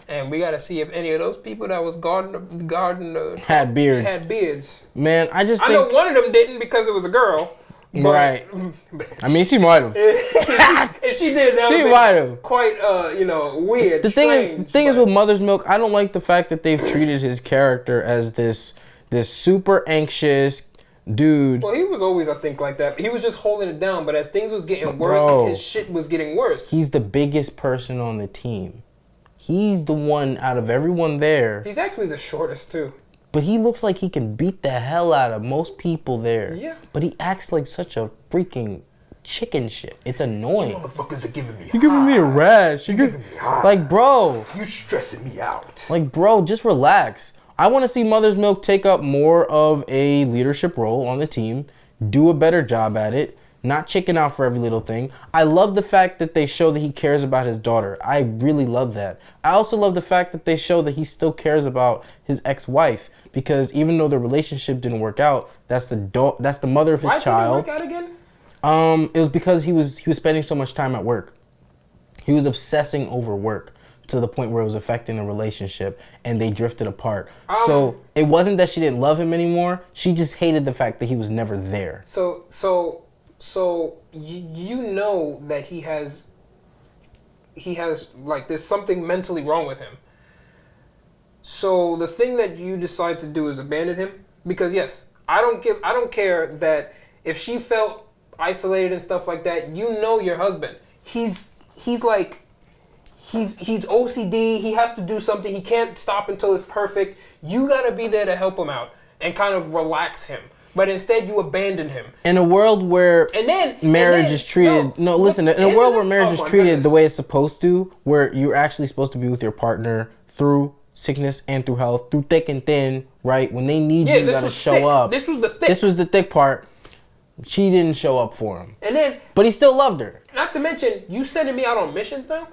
and we got to see if any of those people that was guarding the had beards. Man, I know one of them didn't because it was a girl. But, right. I mean, she might have. If she did, that she might have. Quite, weird. The thing is with Mother's Milk, I don't like the fact that they've treated his character as this super anxious dude. Well, he was always, I think, like that. He was just holding it down, but as things was getting worse, his shit was getting worse. He's the biggest person on the team. He's the one out of everyone there. He's actually the shortest, too. But he looks like he can beat the hell out of most people there. Yeah. But he acts like such a freaking chicken shit. It's annoying. You motherfuckers are giving me You're giving me a rash. You're giving me high. Like, bro. You stressing me out. Like, bro, just relax. I want to see Mother's Milk take up more of a leadership role on the team, do a better job at it, not chicken out for every little thing. I love the fact that they show that he cares about his daughter. I really love that. I also love the fact that they show that he still cares about his ex-wife, because even though the relationship didn't work out, that's the mother of his child. Why didn't it work out again? It was because he was spending so much time at work. He was obsessing over work to the point where it was affecting the relationship, and they drifted apart. So it wasn't that she didn't love him anymore. She just hated the fact that he was never there. So you know that he has like there's something mentally wrong with him. So the thing that you decide to do is abandon him, because yes, I don't care that if she felt isolated and stuff like that. You know your husband. He's OCD. He has to do something. He can't stop until it's perfect. You gotta be there to help him out and kind of relax him. But instead, you abandon him. In a world where marriage is treated... in a world where marriage is treated the way it's supposed to, where you're actually supposed to be with your partner through sickness and through health, through thick and thin, right? When they need you gotta show up. This was the thick. This was the thick part. She didn't show up for him. But he still loved her. Not to mention, you sending me out on missions now?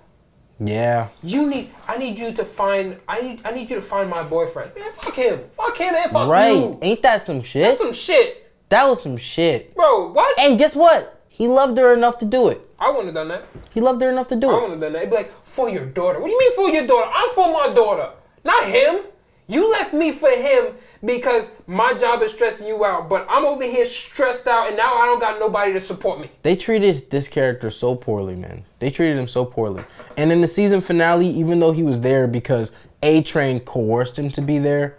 Yeah. I need you to find my boyfriend. Man, fuck him and fuck right. you. Ain't that some shit? That's some shit. That was some shit. Bro, what? And guess what? He loved her enough to do it. I wouldn't have done that. He loved her enough to do it. I wouldn't have done that. He'd be like, for your daughter. What do you mean for your daughter? I'm for my daughter. Not him. You left me for him because my job is stressing you out, but I'm over here stressed out and now I don't got nobody to support me. They treated this character so poorly, man. They treated him so poorly. And in the season finale, even though he was there because A-Train coerced him to be there.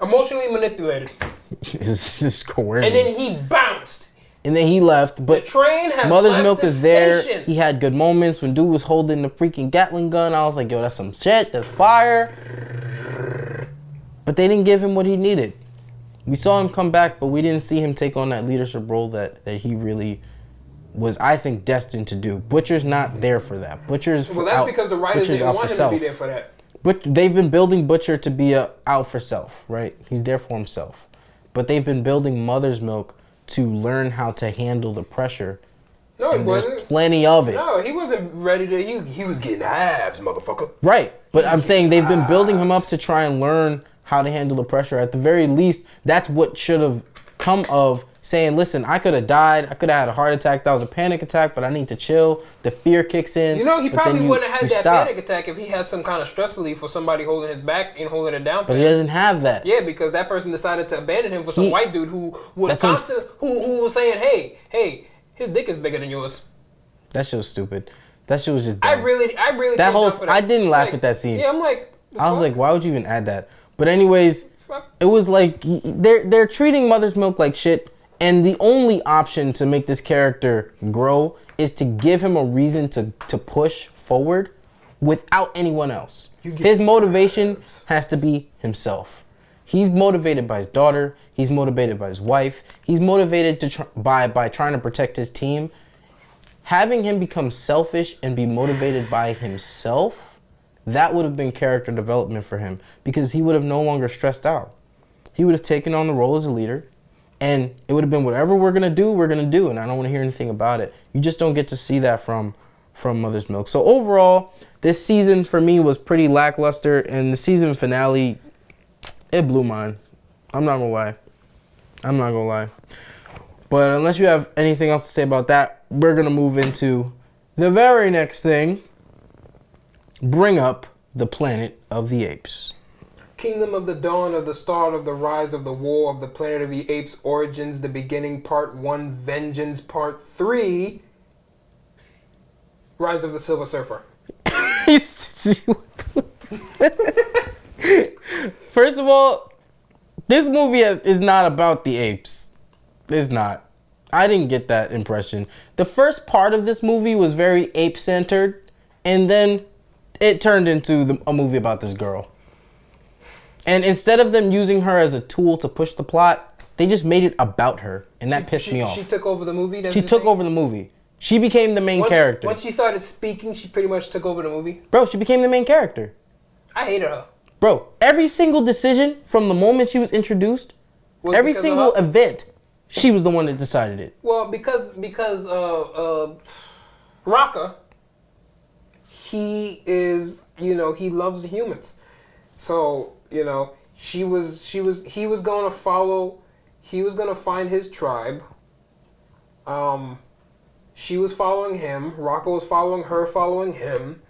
Emotionally manipulated. It was just coercion. And then he bounced. And then he left, but the train has Mother's left Milk the is there. station. He had good moments when dude was holding the freaking Gatling gun. I was like, yo, that's some shit. That's fire. But they didn't give him what he needed. We saw him come back, but we didn't see him take on that leadership role that he really was, I think, destined to do. Butcher's not there for that. Butcher's because the writers didn't want him to be there for that. But they've been building Butcher to be out for self, right? He's there for himself. But they've been building Mother's Milk to learn how to handle the pressure. No, he wasn't. There's plenty of it. No, he wasn't ready to. He was getting halves, motherfucker. Right. But I'm saying they've been building him up to try and learn how to handle the pressure. At the very least, that's what should have come of saying, listen, I could have died. I could have had a heart attack. That was a panic attack, but I need to chill. The fear kicks in. You know, he probably wouldn't have had that panic attack if he had some kind of stress relief for somebody holding his back and holding it down for him. But he doesn't have that. Yeah, because that person decided to abandon him for some white dude who was who was saying, hey, his dick is bigger than yours. That shit was stupid. That shit was just dumb. I really that whole I didn't laugh at that scene. Yeah, I'm like, I was like, why would you even add that? But anyways, it was like they're treating Mother's Milk like shit, and the only option to make this character grow is to give him a reason to push forward without anyone else. His motivation has to be himself. He's motivated by his daughter. He's motivated by his wife. He's motivated by trying to protect his team. Having him become selfish and be motivated by himself, that would have been character development for him because he would have no longer stressed out. He would have taken on the role as a leader, and it would have been whatever we're going to do, and I don't want to hear anything about it. You just don't get to see that from Mother's Milk. So overall, this season for me was pretty lackluster, and the season finale, it blew mine. I'm not going to lie. But unless you have anything else to say about that, we're going to move into the very next thing. Bring up the Planet of the Apes. Kingdom of the Dawn of the Start of the Rise of the War of the Planet of the Apes, Origins, the Beginning, Part 1, Vengeance, Part 3, Rise of the Silver Surfer. First of all, this movie is not about the apes. It's not. I didn't get that impression. The first part of this movie was very ape-centered, and then it turned into a movie about this girl. And instead of them using her as a tool to push the plot, they just made it about her, and that pissed me off. She took over the movie? She took over the movie. She became the main character. Once she started speaking, she pretty much took over the movie? Bro, she became the main character. I hated her. Bro, every single decision from the moment she was introduced, every single event, she was the one that decided it. Well, because Raka, he is, he loves the humans. So, he was going to find his tribe. She was following him. Raka was following her, following him.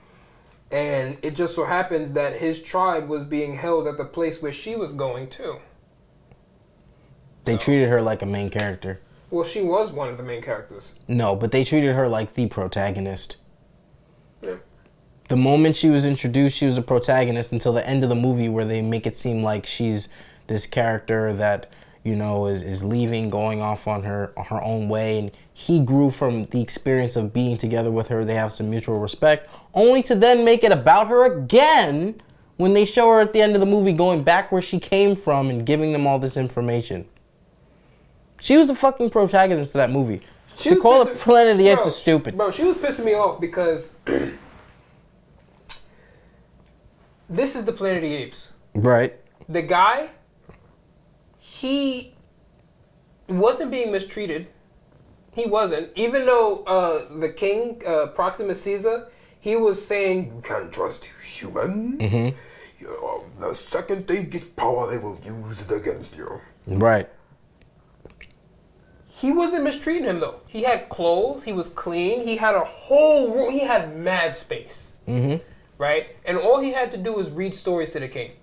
And it just so happens that his tribe was being held at the place where she was going to. They treated her like a main character. Well, she was one of the main characters. No, but they treated her like the protagonist. Yeah. The moment she was introduced, she was the protagonist until the end of the movie where they make it seem like she's this character that, is leaving, going off on her own way. And he grew from the experience of being together with her. They have some mutual respect, only to then make it about her again when they show her at the end of the movie going back where she came from and giving them all this information. She was the fucking protagonist of that movie. To call it Planet of the Apes is stupid. Bro, she was pissing me off because this is the Planet of the Apes. Right. The guy, he wasn't being mistreated. He wasn't. Even though the king, Proxima Caesar, he was saying, You can't trust human. Mm-hmm. The second they get power, they will use it against you. Right. He wasn't mistreating him, though. He had clothes. He was clean. He had a whole room. He had mad space. Mm-hmm. Right? And all he had to do was read stories to the king.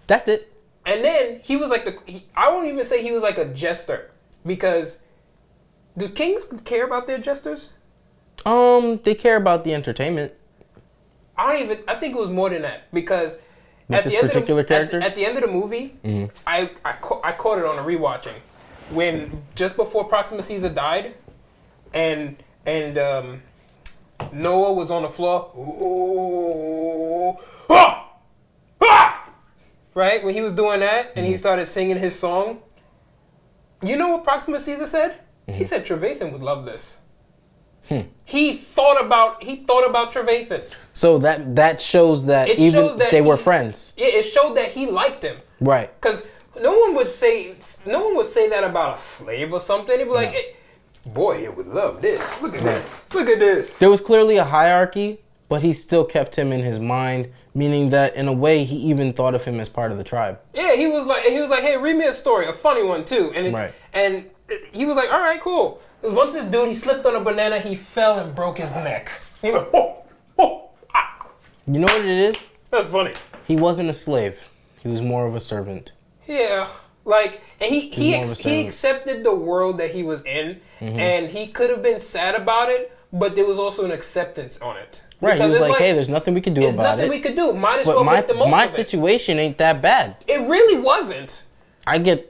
That's it. And then he was like I won't even say he was like a jester. Because do kings care about their jesters? They care about the entertainment. I think it was more than that. Because With this particular character? At the end of the movie, Mm-hmm. I caught it on a rewatching. When just before Proxima Caesar died, and Noah was on the floor. Oh, ah, ah! Right? When he was doing that and he started singing his song, you know what Proxima Caesar said? He said Trevathan would love this. He thought about Trevathan. So that shows that they were friends. Yeah, it showed that he liked him. Right. Because no one would say that about a slave or something. They'd be like, hey, boy, he would love this. Look at this. Look at this. There was clearly a hierarchy, but he still kept him in his mind, meaning that in a way he even thought of him as part of the tribe. Yeah, he was like, hey, read me a story, a funny one too. And he was like, all right, cool. Because once this dude, he slipped on a banana, he fell and broke his neck. He was, You know what it is? That's funny. He wasn't a slave. He was more of a servant. Yeah, and he accepted the world that he was in, and he could have been sad about it, but there was also an acceptance on it. Right, he was like, hey, there's nothing we can do about it. There's nothing we could do. Might as well make the most of it. My situation ain't that bad. It really wasn't. I'm getting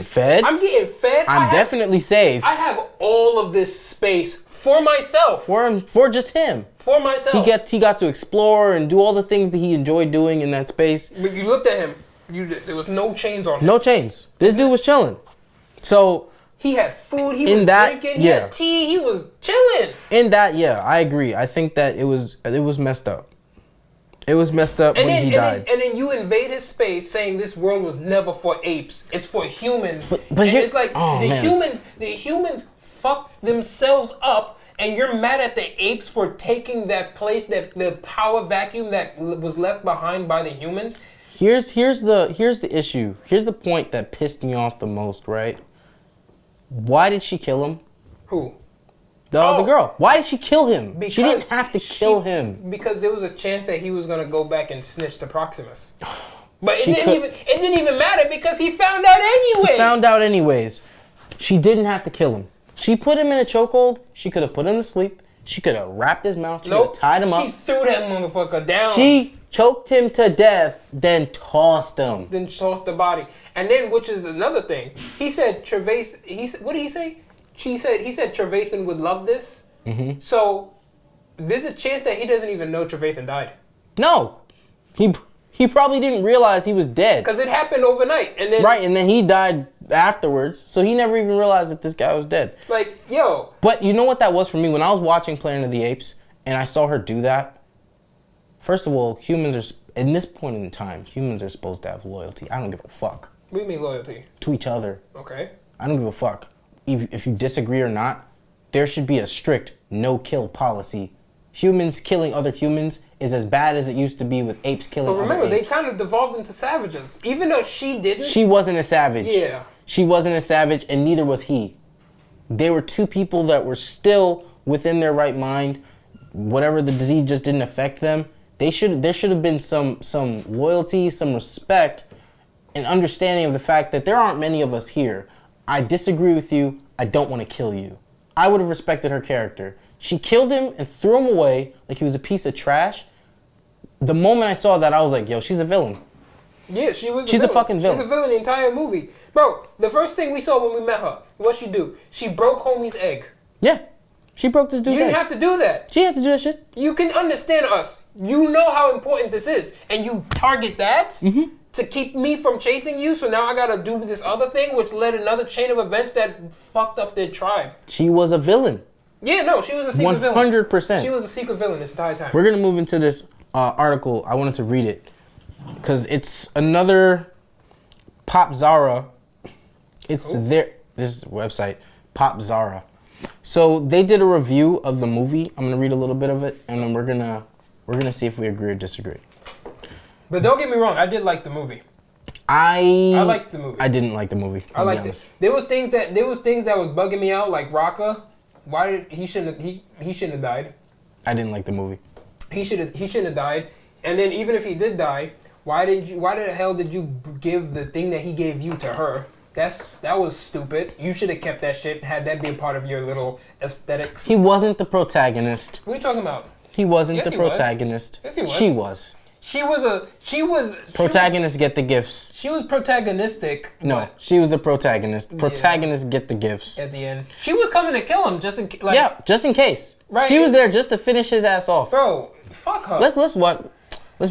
fed. I'm getting fed. I'm definitely safe. I have all of this space for myself. For just him. For myself. He got to explore and do all the things that he enjoyed doing in that space. But you looked at him. There was no chains on him. No chains. This dude was chilling. So He had food. He In was that, drinking. He yeah. had tea. He was chilling. in that, yeah, I agree. I think that it was messed up. It was messed up when he died. And then you invade his space, saying this world was never for apes. It's for humans. But and here- it's like oh, the man. humans fucked themselves up, and you're mad at the apes for taking that place, that the power vacuum that was left behind by the humans. Here's the issue. Here's the point that pissed me off the most, right? Why did she kill him? Who? The girl. Why did she kill him? She didn't have to kill him. Because there was a chance that he was gonna go back and snitch to Proximus. But She it didn't even matter because he found out anyway. Found out anyways. She didn't have to kill him. She put him in a chokehold. She could have put him to sleep. She could have wrapped his mouth. She could have tied him She up. threw that motherfucker down. She choked him to death, then tossed him. Then tossed the body. And then, which is another thing, he said what did he say? He said Trevathan would love this. Mm-hmm. So there's a chance that he doesn't even know Trevathan died. No. He probably didn't realize he was dead. Because it happened overnight. And then Right, and then he died afterwards, so he never even realized that this guy was dead. like, yo. But you know what that was for me? When I was watching Planet of the Apes and I saw her do that, first of all, humans are, in this point in time, humans are supposed to have loyalty. I don't give a fuck. What do you mean loyalty? To each other. Okay. I don't give a fuck. If you disagree or not, there should be a strict no-kill policy. Humans killing other humans is as bad as it used to be with apes killing But remember, other apes. they kind of devolved into savages. Even though she didn't. She wasn't a savage. Yeah. She wasn't a savage, and neither was he. They were two people that were still within their right mind. Whatever the disease just didn't affect them. There should have been some loyalty, some respect, and understanding of the fact that there aren't many of us here. I disagree with you. I don't want to kill you. I would have respected her character. She killed him and threw him away like he was a piece of trash. The moment I saw that, I was like, yo, she's a villain. Yeah, she's a fucking villain. She's a villain the entire movie. Bro, the first thing we saw when we met her, what'd she do? She broke homie's egg. Yeah. She broke this dude's You didn't egg. have to do that. She had to do that shit. You can understand us. You know how important this is. And you target that to keep me from chasing you. So now I gotta do this other thing, which led another chain of events that fucked up their tribe. She was a villain. Yeah, no, she was a secret villain. 100%. She was a secret villain this entire time. We're going to move into this article. I wanted to read it because it's another Pop Zara. It's this website, Pop Zara. So they did a review of the movie. I'm going to read a little bit of it, and then we're gonna see if we agree or disagree. But don't get me wrong, I did like the movie. I liked the movie. I didn't like the movie. I liked it. There was things that was bugging me out, like Raka. Why did he shouldn't have died? I didn't like the movie. He shouldn't have died. And then even if he did die, why the hell did you give the thing that he gave you to her? That was stupid. You should have kept that shit, had that be a part of your little aesthetics. He wasn't the protagonist. What are you talking about? He wasn't Yes, the he was. protagonist. Yes, he was. She was. She was Protagonists get the gifts. She was protagonistic. No, but she was the protagonist. Protagonists get the gifts. at the end, she was coming to kill him just in case. Yeah, just in case. Right. She was there just to finish his ass off. Bro, fuck her. Let's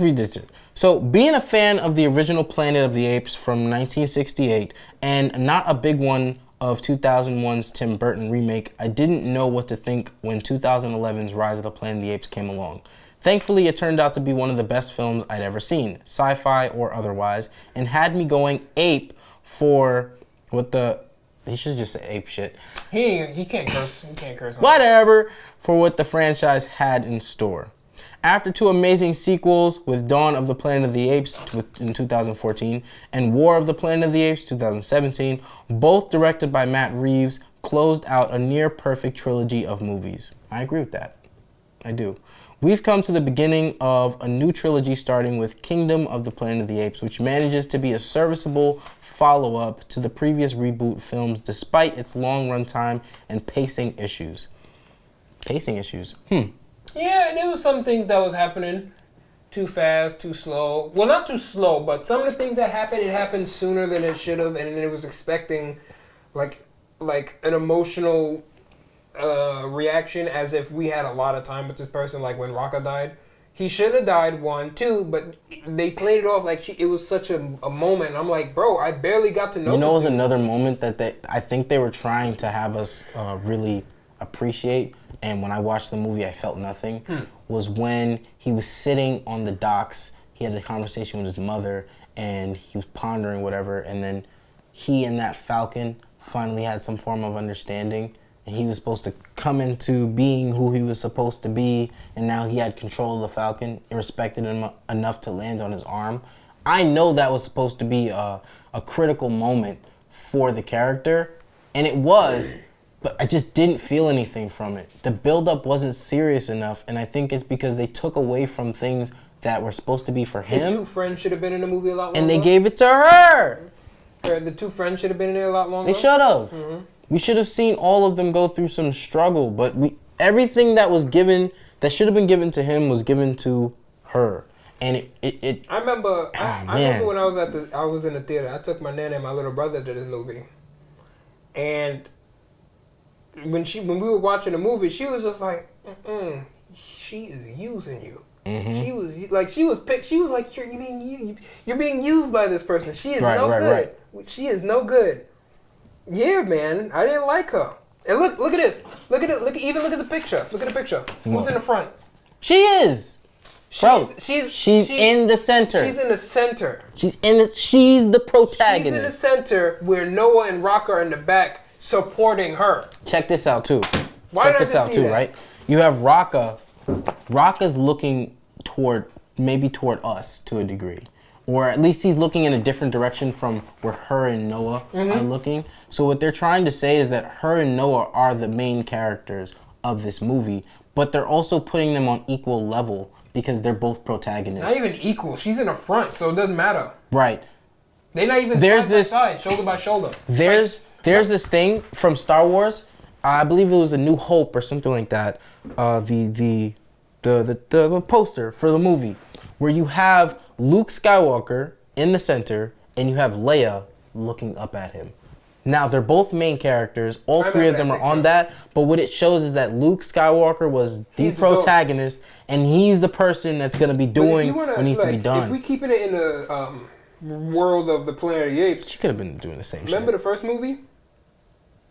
read this. So, being a fan of the original Planet of the Apes from 1968 and not a big one of 2001's Tim Burton remake, I didn't know what to think when 2011's Rise of the Planet of the Apes came along. Thankfully, it turned out to be one of the best films I'd ever seen, sci-fi or otherwise, and had me going ape for what the... He should just say ape shit. He can't curse. He can't curse. Whatever, for what the franchise had in store. After two amazing sequels with Dawn of the Planet of the Apes in 2014 and War of the Planet of the Apes 2017, both directed by Matt Reeves, closed out a near-perfect trilogy of movies. I agree with that. I do. We've come to the beginning of a new trilogy starting with Kingdom of the Planet of the Apes, which manages to be a serviceable follow-up to the previous reboot films despite its long runtime and pacing issues. Pacing issues? Yeah, there was some things that was happening too fast, too slow. Well, not too slow, but some of the things that happened, it happened sooner than it should have, and it was expecting like an emotional reaction as if we had a lot of time with this person. Like when Raka died, he should have died, 1, 2, but they played it off like it was such a moment. I'm like, bro, I barely got to know. You know, it was this dude. another moment that I think they were trying to have us really appreciate, and when I watched the movie, I felt nothing. Was when he was sitting on the docks. He had a conversation with his mother, and he was pondering whatever, and then he and that Falcon finally had some form of understanding, and he was supposed to come into being who he was supposed to be, and now he had control of the Falcon. It respected him enough to land on his arm. I know that was supposed to be a critical moment for the character, and it was, but I just didn't feel anything from it. The build-up wasn't serious enough, and I think it's because they took away from things that were supposed to be for him. His 2 friends should have been in the movie a lot longer. And they gave it to her. The 2 friends should have been in there a lot longer. They should have. We should have seen all of them go through some struggle, but everything that was given, that should have been given to him, was given to her. And it I remember when I was in the theater. I took my nana and my little brother to this movie, and when we were watching the movie, she was just like, she is using you. She was picked. She was like, you're being used by this person. She is no good. Right. She is no good. Yeah, man, I didn't like her. And look at this. Look at the picture. Look at the picture. Who's in the front? She is. She's in the center. She's in the center. She's the protagonist. She's in the center where Noah and Rocka are in the back supporting her. Check this out too. Check this out too, right? You have Rocka. Rocka's looking toward us to a degree. Or at least he's looking in a different direction from where her and Noah are looking. So what they're trying to say is that her and Noah are the main characters of this movie, but they're also putting them on equal level because they're both protagonists. Not even equal. She's in the front, so it doesn't matter. Right. They're not even side by side, shoulder by shoulder. There's this thing from Star Wars. I believe it was A New Hope or something like that. The poster for the movie where you have Luke Skywalker in the center and you have Leia looking up at him. Now, they're both main characters. All 3 of them are on that. But what it shows is that Luke Skywalker was the protagonist, and he's the person that's going to be doing what needs to be done. If we keeping it in the world of the Planet of the Apes, she could have been doing the same shit. Remember the first movie?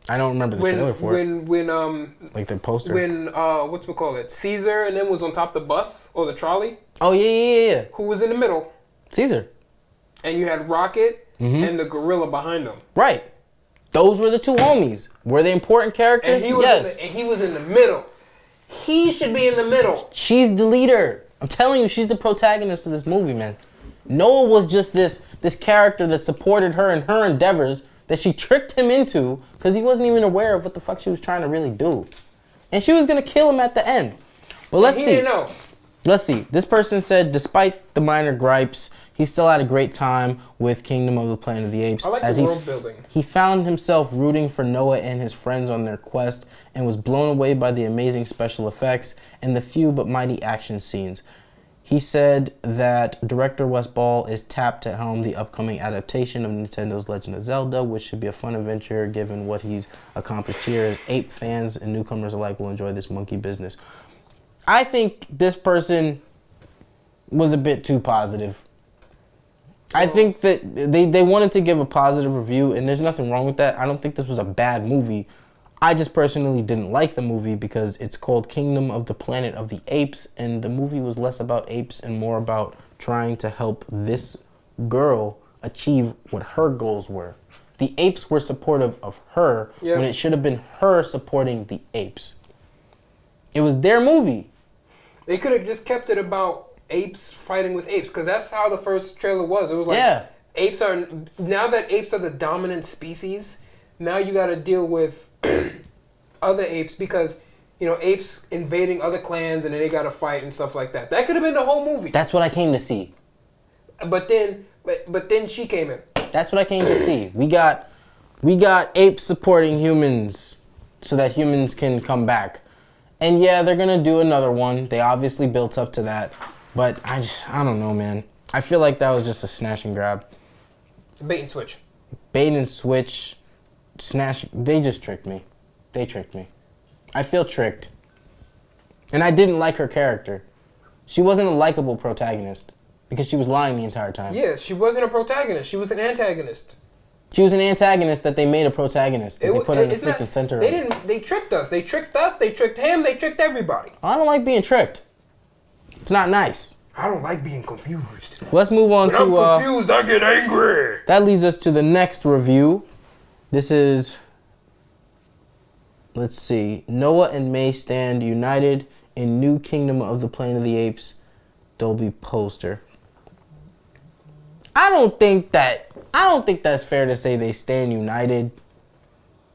I don't remember the trailer for it. When like the poster. When whatchamacallit, Caesar and then was on top of the bus or the trolley. Oh yeah. Who was in the middle? Caesar. And you had Rocket and the gorilla behind him. Right. Those were the 2 homies. Were they important characters? Yes. And he was in the middle. He should be in the middle. She's the leader. I'm telling you, she's the protagonist of this movie, man. Noah was just this character that supported her in her endeavors that she tricked him into because he wasn't even aware of what the fuck she was trying to really do. And she was going to kill him at the end. But let's see. He didn't know. Let's see. This person said, despite the minor gripes, he still had a great time with Kingdom of the Planet of the Apes. I like the world building. He found himself rooting for Noah and his friends on their quest and was blown away by the amazing special effects and the few but mighty action scenes. He said that director Wes Ball is tapped to helm the upcoming adaptation of Nintendo's Legend of Zelda, which should be a fun adventure given what he's accomplished here. As ape fans and newcomers alike will enjoy this monkey business. I think this person was a bit too positive. I think that they wanted to give a positive review, and there's nothing wrong with that. I don't think this was a bad movie. I just personally didn't like the movie because it's called Kingdom of the Planet of the Apes, and the movie was less about apes and more about trying to help this girl achieve what her goals were. The apes were supportive of her when it should have been her supporting the apes. It was their movie. They could have just kept it about apes fighting with apes, because that's how the first trailer was. It was like, apes are, now that apes are the dominant species, now you got to deal with other apes, because, you know, apes invading other clans and then they got to fight and stuff like that. That could have been the whole movie. That's what I came to see. But then she came in. That's what I came to see. We got apes supporting humans so that humans can come back. And yeah, they're going to do another one. They obviously built up to that. But I don't know, man. I feel like that was just a snatch and grab. Bait and switch. Bait and switch. Snatch. They just tricked me. They tricked me. I feel tricked. And I didn't like her character. She wasn't a likable protagonist because she was lying the entire time. Yeah, she wasn't a protagonist. She was an antagonist. She was an antagonist that they made a protagonist because they put her in the freaking center. They tricked us. They tricked us. They tricked him. They tricked everybody. I don't like being tricked. It's not nice. I don't like being confused. Let's move on When I'm confused, I get angry. That leads us to the next review. This is, let's see, Noah and May stand united in New Kingdom of the Planet of the Apes Dolby poster. I don't think that's fair to say they stand united.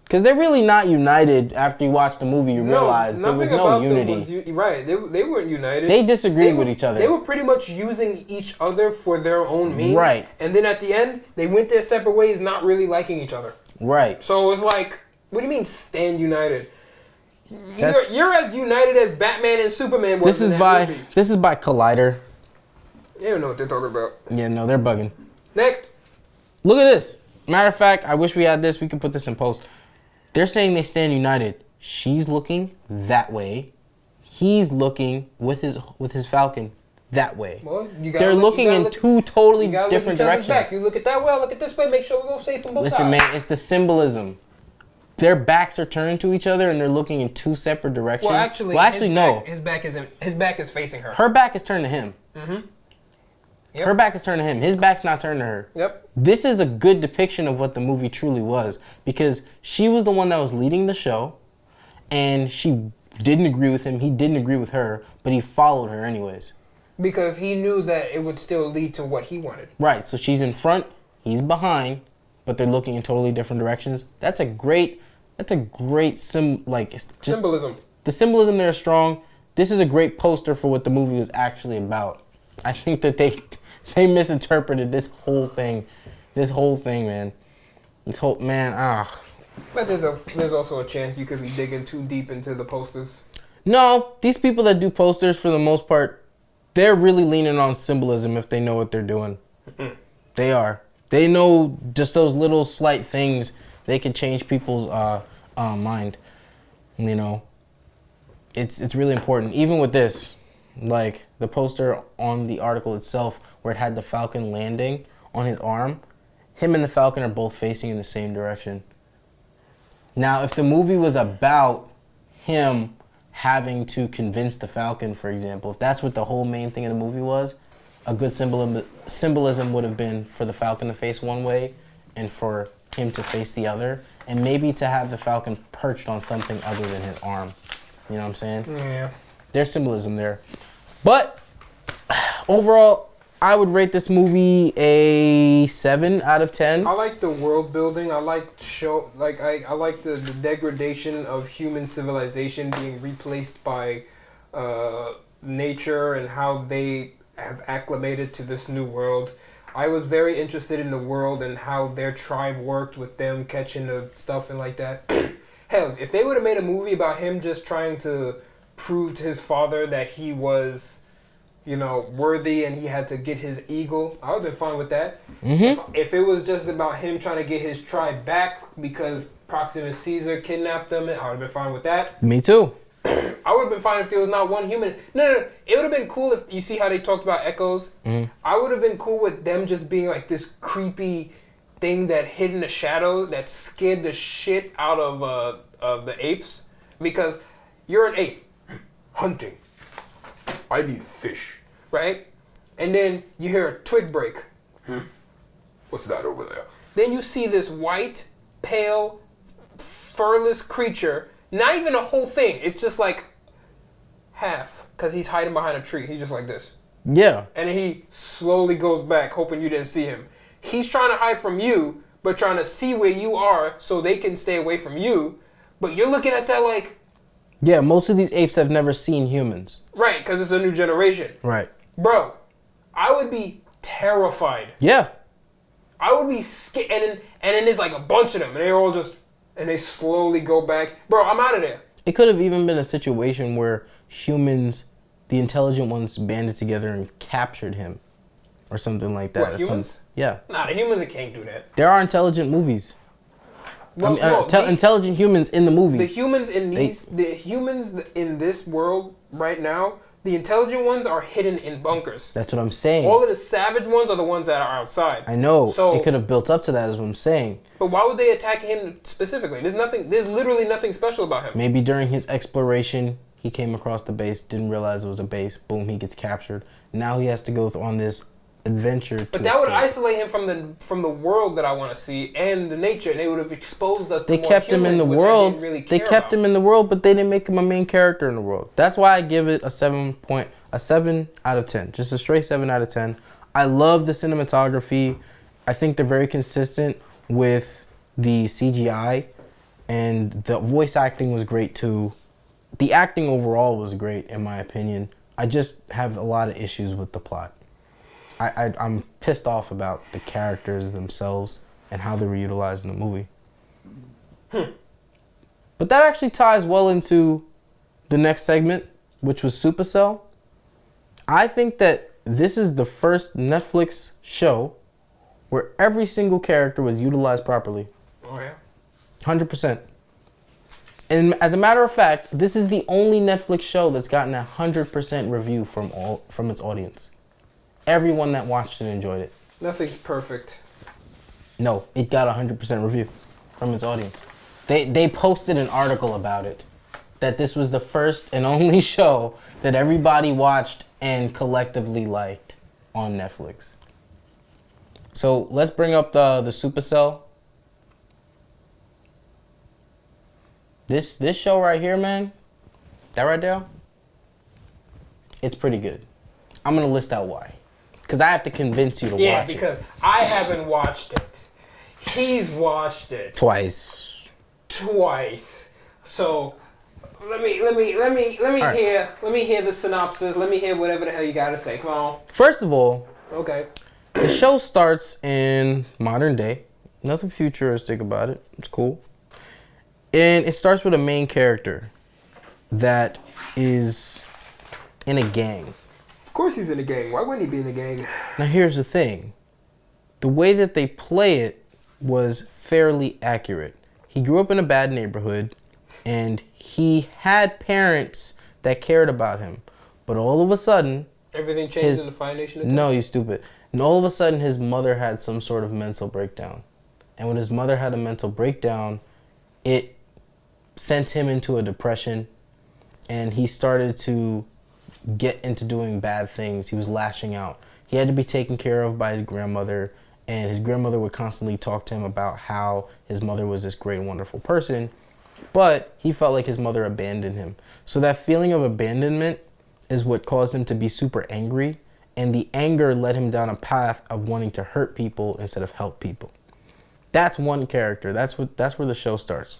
Because they're really not united. After you watch the movie, you realize there was no unity. Right, they weren't united. They disagreed with each other. They were pretty much using each other for their own means. Right. And then at the end, they went their separate ways, not really liking each other. Right. So it's like, what do you mean stand united? You're as united as Batman and Superman was in that movie. This is by Collider. They don't know what they're talking about. Yeah, no, they're bugging. Next. Look at this. Matter of fact, I wish we had this. We could put this in post. They're saying they stand united. She's looking that way. He's looking with his falcon that way. Well, they're looking in two totally different directions. Back. You look at that way, look at this way, make sure we're both safe from both sides. Listen, man, it's the symbolism. Their backs are turned to each other and they're looking in two separate directions. Well, actually no. His back is facing her. Her back is turned to him. Mm-hmm. Yep. Her back is turned to him. His back's not turned to her. Yep. This is a good depiction of what the movie truly was because she was the one that was leading the show and she didn't agree with him. He didn't agree with her, but he followed her anyways. Because he knew that it would still lead to what he wanted. Right. So she's in front, he's behind, but they're looking in totally different directions. That's a great symbolism. The symbolism there is strong. This is a great poster for what the movie was actually about. I think that they misinterpreted this whole thing, man. But there's also a chance you could be digging too deep into the posters. No, these people that do posters, for the most part, they're really leaning on symbolism if they know what they're doing. Mm-hmm. They are. They know just those little slight things. They can change people's mind. You know, it's really important. Even with this. Like the poster on the article itself where it had the Falcon landing on his arm, him and the Falcon are both facing in the same direction. Now, if the movie was about him having to convince the Falcon, for example, if that's what the whole main thing of the movie was, a good symbolism would have been for the Falcon to face one way and for him to face the other, and maybe to have the Falcon perched on something other than his arm. You know what I'm saying? Yeah. There's symbolism there. But overall, I would rate this movie a 7 out of 10. I like the world building. I like I like the degradation of human civilization being replaced by nature and how they have acclimated to this new world. I was very interested in the world and how their tribe worked with them catching the stuff and like that. Hell, if they would have made a movie about him just trying to prove to his father that he was, worthy and he had to get his eagle, I would have been fine with that. Mm-hmm. If it was just about him trying to get his tribe back because Proximus Caesar kidnapped them, I would have been fine with that. Me too. I would have been fine if there was not one human. No. It would have been cool if, you see how they talked about echoes? Mm-hmm. I would have been cool with them just being like this creepy thing that hid in the shadow that scared the shit out of the apes. Because you're an ape. Hunting. I need fish. Right? And then you hear a twig break. What's that over there? Then you see this white, pale, furless creature. Not even a whole thing. It's just like half. Because he's hiding behind a tree. He's just like this. Yeah. And then he slowly goes back, hoping you didn't see him. He's trying to hide from you, but trying to see where you are so they can stay away from you. But you're looking at that like... Yeah, most of these apes have never seen humans. Right, because it's a new generation. Right. Bro, I would be terrified. Yeah. I would be scared. And then there's like a bunch of them, and they're all just... And they slowly go back. Bro, I'm out of there. It could have even been a situation where humans, the intelligent ones, banded together and captured him. Or something like that. What, humans? Yeah. Nah, the humans can't do that. There are intelligent movies. Well, intelligent humans in the movie. The humans in this world right now The intelligent ones are hidden in bunkers. That's what I'm saying. All of the savage ones are the ones that are outside. I know. So it could have built up to that, is what I'm saying. But why would they attack him specifically? There's literally nothing special about him. Maybe during his exploration, he came across the base, didn't realize it was a base. Boom, he gets captured. Now he has to go on this adventure to But that escape. would isolate him from the world that I want to see and the nature, and they would have exposed us to They more kept him in the humans, which I world. didn't really They care kept about. him in the world, but they didn't make him a main character in the world. That's why I give it a 7 out of 10. Just a straight 7 out of 10. I love the cinematography. I think they're very consistent with the CGI, and the voice acting was great too. The acting overall was great, in my opinion. I just have a lot of issues with the plot. I'm pissed off about the characters themselves and how they were utilized in the movie. But that actually ties well into the next segment, which was Supacell. I think that this is the first Netflix show where every single character was utilized properly. Oh, yeah? 100%. And as a matter of fact, this is the only Netflix show that's gotten a 100% review from its audience. Everyone that watched it enjoyed it. Nothing's perfect. No, it got a 100% review from its audience. They posted an article about it, that this was the first and only show that everybody watched and collectively liked on Netflix. So let's bring up the Supacell. This show right here, man, that right there, it's pretty good. I'm gonna list out why, because I have to convince you to watch it. Yeah, because I haven't watched it. He's watched it Twice. So let me hear the synopsis. Let me hear whatever the hell you gotta say. Come on. First of all, Okay. the show starts in modern day. Nothing futuristic about it. It's cool. And it starts with a main character that is in a gang. Of course he's in a gang. Why wouldn't he be in a gang? Now here's the thing. The way that they play it was fairly accurate. He grew up in a bad neighborhood and he had parents that cared about him. But all of a sudden... Everything changed in the Fire Nation attack? No, you stupid. And all of a sudden his mother had some sort of mental breakdown. And when his mother had a mental breakdown, it sent him into a depression and he started to get into doing bad things. He was lashing out. He had to be taken care of by his grandmother, and his grandmother would constantly talk to him about how his mother was this great and wonderful person, but he felt like his mother abandoned him. So that feeling of abandonment is what caused him to be super angry, and the anger led him down a path of wanting to hurt people instead of help people. That's one character. That's where the show starts.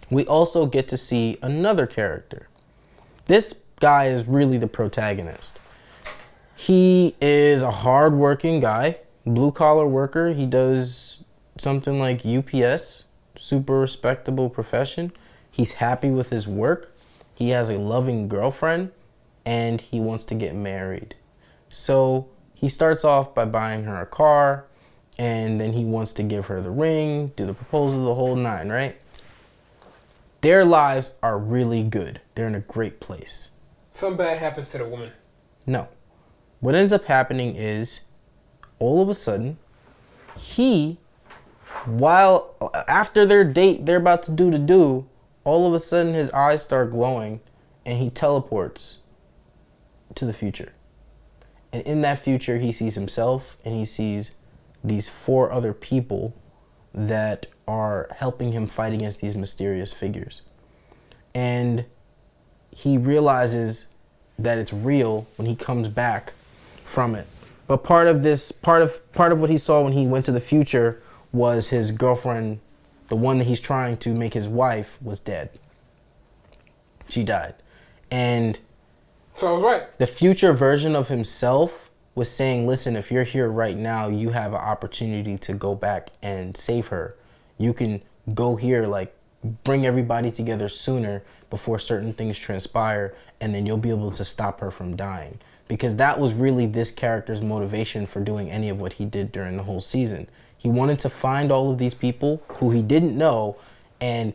We also get to see another character. This guy is really the protagonist. He is a hard-working guy, blue-collar worker. He does something like UPS, super respectable profession. He's happy with his work. He has a loving girlfriend, and he wants to get married. So he starts off by buying her a car, and then he wants to give her the ring, do the proposal, the whole nine, right? Their lives are really good. They're in a great place. Something bad happens to the woman. No. What ends up happening is, all of a sudden, after their date, they're about to do, all of a sudden his eyes start glowing and he teleports to the future. And in that future, he sees himself and he sees these 4 other people that are helping him fight against these mysterious figures. And he realizes that it's real when he comes back from it. But part of what he saw when he went to the future was his girlfriend, the one that he's trying to make his wife, was dead. She died. And So I was right. the future version of himself was saying, listen, if you're here right now, you have an opportunity to go back and save her. You can go here, like, bring everybody together sooner before certain things transpire, and then you'll be able to stop her from dying. Because that was really this character's motivation for doing any of what he did during the whole season. He wanted to find all of these people who he didn't know and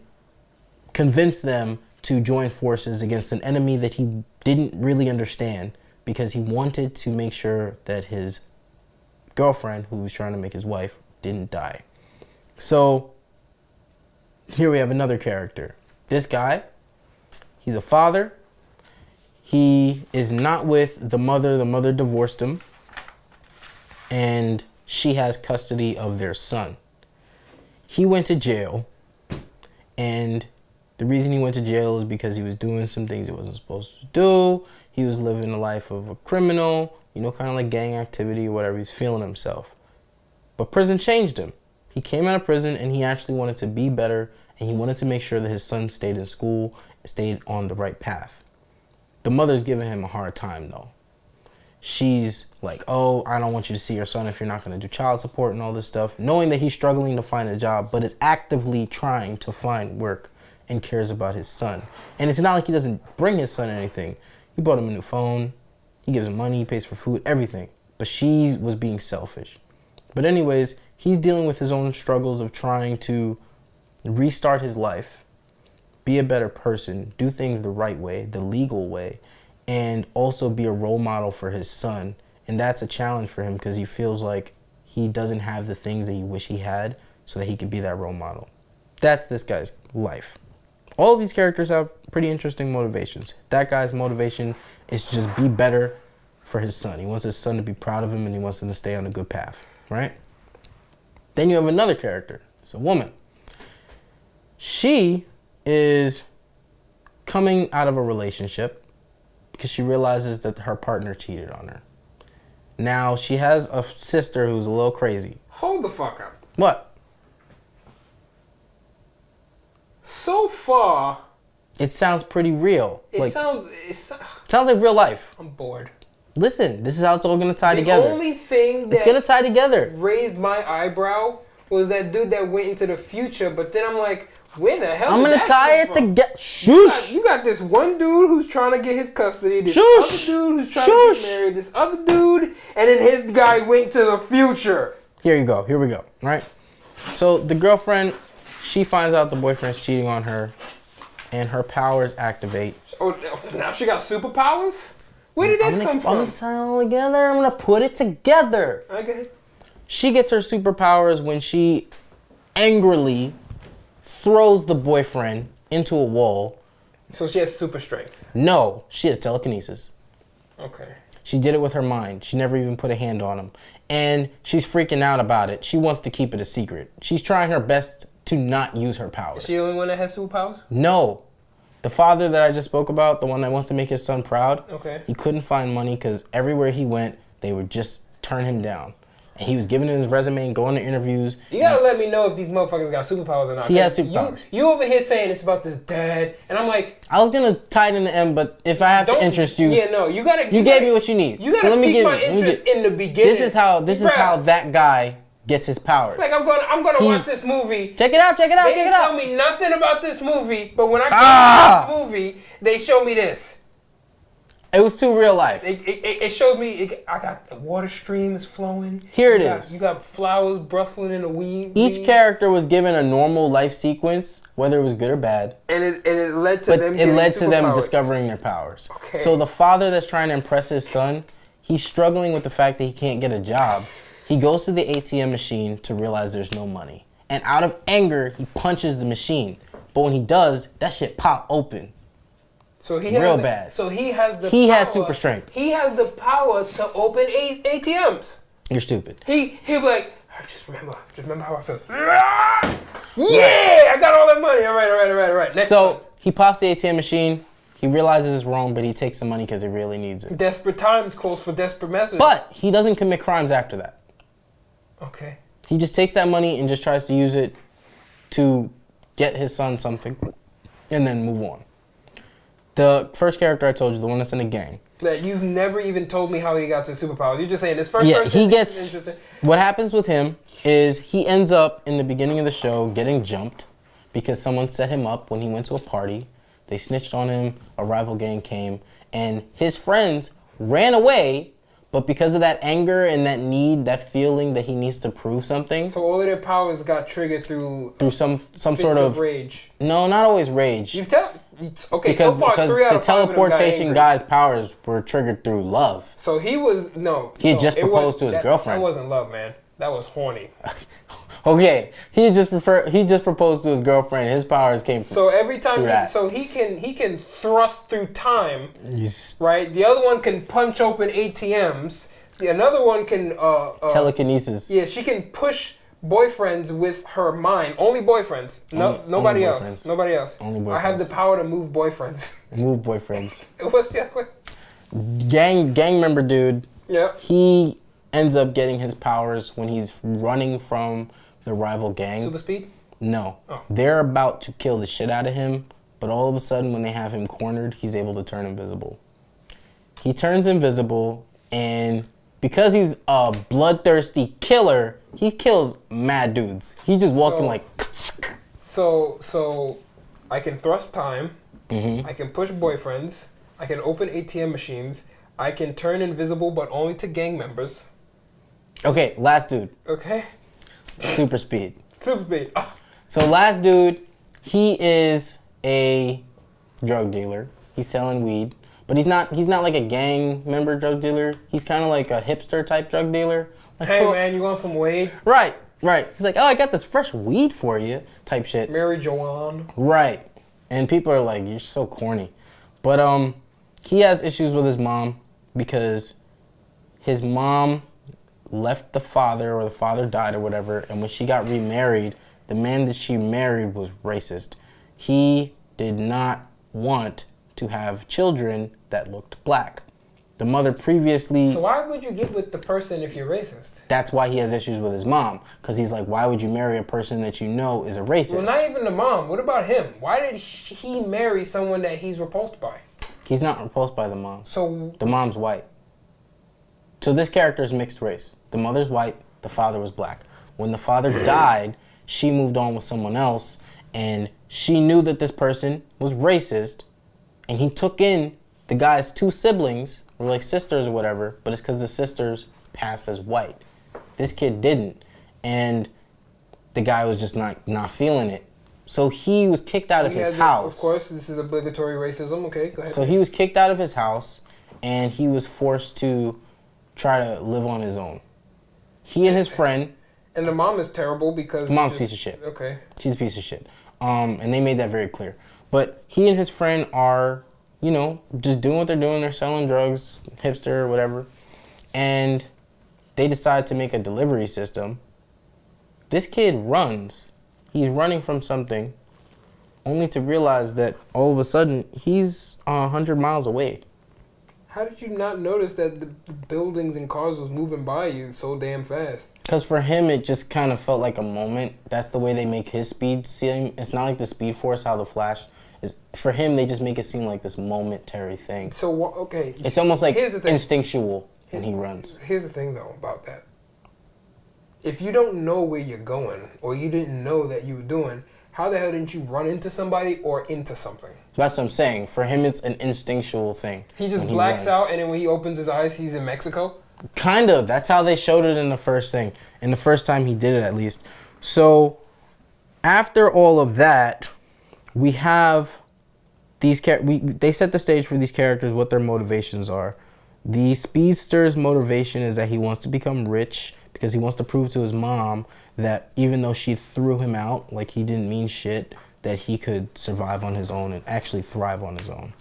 convince them to join forces against an enemy that he didn't really understand, because he wanted to make sure that his girlfriend, who was trying to make his wife, didn't die. So here we have another character. This guy, he's a father. He is not with the mother. The mother divorced him, and she has custody of their son. He went to jail, and the reason he went to jail is because he was doing some things he wasn't supposed to do. He was living the life of a criminal, kind of like gang activity or whatever. He's feeling himself. But prison changed him. He came out of prison and he actually wanted to be better, and he wanted to make sure that his son stayed in school, stayed on the right path. The mother's giving him a hard time though. She's like, oh, I don't want you to see your son if you're not going to do child support and all this stuff, knowing that he's struggling to find a job, but is actively trying to find work and cares about his son. And it's not like he doesn't bring his son anything. He bought him a new phone. He gives him money. He pays for food, everything. But she was being selfish. But anyways, he's dealing with his own struggles of trying to restart his life, be a better person, do things the right way, the legal way, and also be a role model for his son. And that's a challenge for him because he feels like he doesn't have the things that he wish he had so that he could be that role model. That's this guy's life. All of these characters have pretty interesting motivations. That guy's motivation is to just be better for his son. He wants his son to be proud of him, and he wants him to stay on a good path, right? Then you have another character. It's a woman. She is coming out of a relationship because she realizes that her partner cheated on her. Now, she has a sister who's a little crazy. Hold the fuck up. What? So far, it sounds pretty real. It sounds like real life. I'm bored. Listen, this is how it's all gonna tie together. The only thing that it's gonna tie together raised my eyebrow was that dude that went into the future. But then I'm like, where the hell? I'm did gonna that tie come it from? together. Shush. You got this one dude who's trying to get his custody. This Shush. other dude who's trying to get married. This other dude, and then his guy went to the future. Here you go. Here we go. Right. So the girlfriend, she finds out the boyfriend's cheating on her, and her powers activate. Oh, now she got superpowers? Where did this come from? I'm gonna tie it all together. I'm gonna put it together. Okay. She gets her superpowers when she angrily throws the boyfriend into a wall. So she has super strength. No, she has telekinesis. Okay. She did it with her mind. She never even put a hand on him. And she's freaking out about it. She wants to keep it a secret. She's trying her best to not use her powers. Is she the only one that has superpowers? No. The father that I just spoke about, the one that wants to make his son proud, okay, he couldn't find money because everywhere he went, they would just turn him down. And he was giving him his resume and going to interviews. You gotta let me know if these motherfuckers got superpowers or not. He has superpowers. You over here saying it's about this dad, and I'm like, I was gonna tie it in the end, but if I have to interest you, yeah, no, you gotta. You gave me what you need. You gotta pique my interest in the beginning. This is how that guy gets his powers. It's like I'm gonna watch this movie. Check it out. They didn't tell me nothing about this movie, but when I watch this movie, they show me this. It was too real life. It showed me. I got the water stream is flowing. Here it is. You got flowers bristling in the weed. Each character was given a normal life sequence, whether it was good or bad. And it led to them discovering their powers. Okay. So the father that's trying to impress his son, he's struggling with the fact that he can't get a job. He goes to the ATM machine to realize there's no money. And out of anger, he punches the machine. But when he does, that shit pop open. So he bad. So he has the. He has super strength. He has the power to open ATMs. You're stupid. He'll be like, just remember how I feel. Yeah, I got all that money. All right. Next one. He pops the ATM machine. He realizes it's wrong, but he takes the money because he really needs it. Desperate times calls for desperate measures. But he doesn't commit crimes after that. Okay. He just takes that money and just tries to use it to get his son something and then move on. The first character I told you, the one that's in the gang. That you've never even told me how he got to superpowers. You're just saying this first person. He gets. What happens with him is he ends up in the beginning of the show getting jumped because someone set him up when he went to a party. They snitched on him. A rival gang came, and his friends ran away. But because of that anger and that need, that feeling that he needs to prove something. So all of their powers got triggered through some sort of rage. No, not always rage. Okay, because so far because 3 out the of 5 of them got teleportation angry. guy's powers were triggered through love. So he was He had just it proposed to his girlfriend. That wasn't love, man. That was horny. Okay, he just proposed to his girlfriend. His powers came. So every time, that. he can thrust through time, He's right? The other one can punch open ATMs. Another one can telekinesis. Yeah, she can push boyfriends with her mind. Only boyfriends. No, nobody only else. boyfriends. Nobody else. Only I have the boyfriends. power to move boyfriends. Move boyfriends. What's the other one? Gang member dude. Yeah. He ends up getting his powers when he's running from the rival gang. Super speed? No. Oh. They're about to kill the shit out of him, but all of a sudden when they have him cornered, he's able to turn invisible. He turns invisible, and because he's a bloodthirsty killer, he kills mad dudes. He just walked in like... So I can thrust time. Mm-hmm. I can push boyfriends. I can open ATM machines. I can turn invisible, but only to gang members. Okay, last dude. Okay. Super speed. Super speed. Ah. So last dude, he is a drug dealer. He's selling weed, but he's not like a gang member drug dealer. He's kind of like a hipster type drug dealer. Like, Hey man, you want some weed? Right. He's like, oh, I got this fresh weed for you, type shit. Mary Joanne. Right. And people are like, you're so corny. But he has issues with his mom because his mom left the father, or the father died or whatever, and when she got remarried, the man that she married was racist. He did not want to have children that looked black. The mother previously... So why would you get with the person if you're racist? That's why he has issues with his mom, because he's like, why would you marry a person that you know is a racist? Well, not even the mom. What about him? Why did he marry someone that he's repulsed by? He's not repulsed by the mom. So The mom's white. So this character is mixed race. The mother's white, the father was black. When the father died, she moved on with someone else, and she knew that this person was racist, and he took in the guy's 2 siblings, or like sisters or whatever, but it's because the sisters passed as white. This kid didn't, and the guy was just not feeling it. So he was kicked out of his house. Of course, this is obligatory racism. Okay, go ahead. So he was kicked out of his house, and he was forced to try to live on his own. He and his friend... And the mom is terrible because... The mom's a piece of shit. Okay. She's a piece of shit. And they made that very clear. But he and his friend are, you know, just doing what they're doing. They're selling drugs, hipster or whatever. And they decide to make a delivery system. This kid runs. He's running from something, only to realize that all of a sudden he's 100 miles away. How did you not notice that the buildings and cars was moving by you so damn fast? Because for him, it just kind of felt like a moment. That's the way they make his speed seem. It's not like the Speed Force, how the Flash is. For him, they just make it seem like this momentary thing. So, okay. It's almost like Here's the thing. instinctual when he runs. Here's the thing, though, about that. If you don't know where you're going, or you didn't know that you were doing, how the hell didn't you run into somebody or into something? That's what I'm saying. For him, it's an instinctual thing. He just when blacks runs. out, and then when he opens his eyes, he's in Mexico? Kind of. That's how they showed it in the first thing. In the first time he did it, at least. So, after all of that, we have these they set the stage for these characters, what their motivations are. The speedster's motivation is that he wants to become rich because he wants to prove to his mom that even though she threw him out, like he didn't mean shit, that he could survive on his own and actually thrive on his own.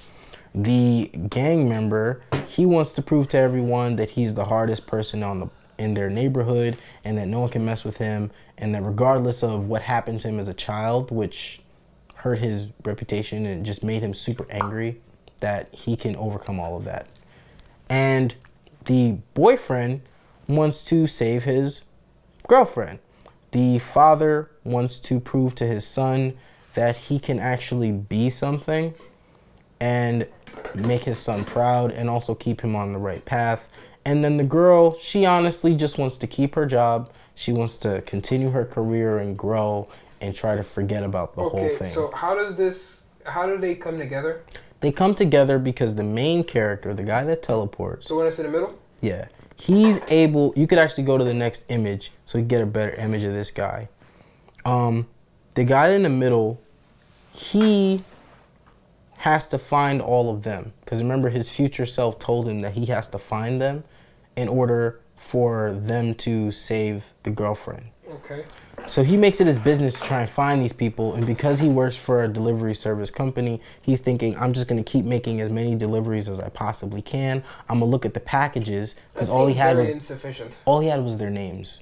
The gang member, he wants to prove to everyone that he's the hardest person in their neighborhood and that no one can mess with him, and that regardless of what happened to him as a child, which hurt his reputation and just made him super angry, that he can overcome all of that. And the boyfriend wants to save his girlfriend. The father wants to prove to his son that he can actually be something and make his son proud and also keep him on the right path. And then the girl, she honestly just wants to keep her job. She wants to continue her career and grow and try to forget about the whole thing. So how do they come together? They come together because the main character, the guy that teleports. The one that's in the middle? Yeah. He's able, you could actually go to the next image so you get a better image of this guy. The guy in the middle, he has to find all of them. Because remember, his future self told him that he has to find them in order for them to save the girlfriend. Okay. So he makes it his business to try and find these people, and because he works for a delivery service company, he's thinking, I'm just going to keep making as many deliveries as I possibly can. I'm going to look at the packages, because all he had was insufficient. All he had was their names.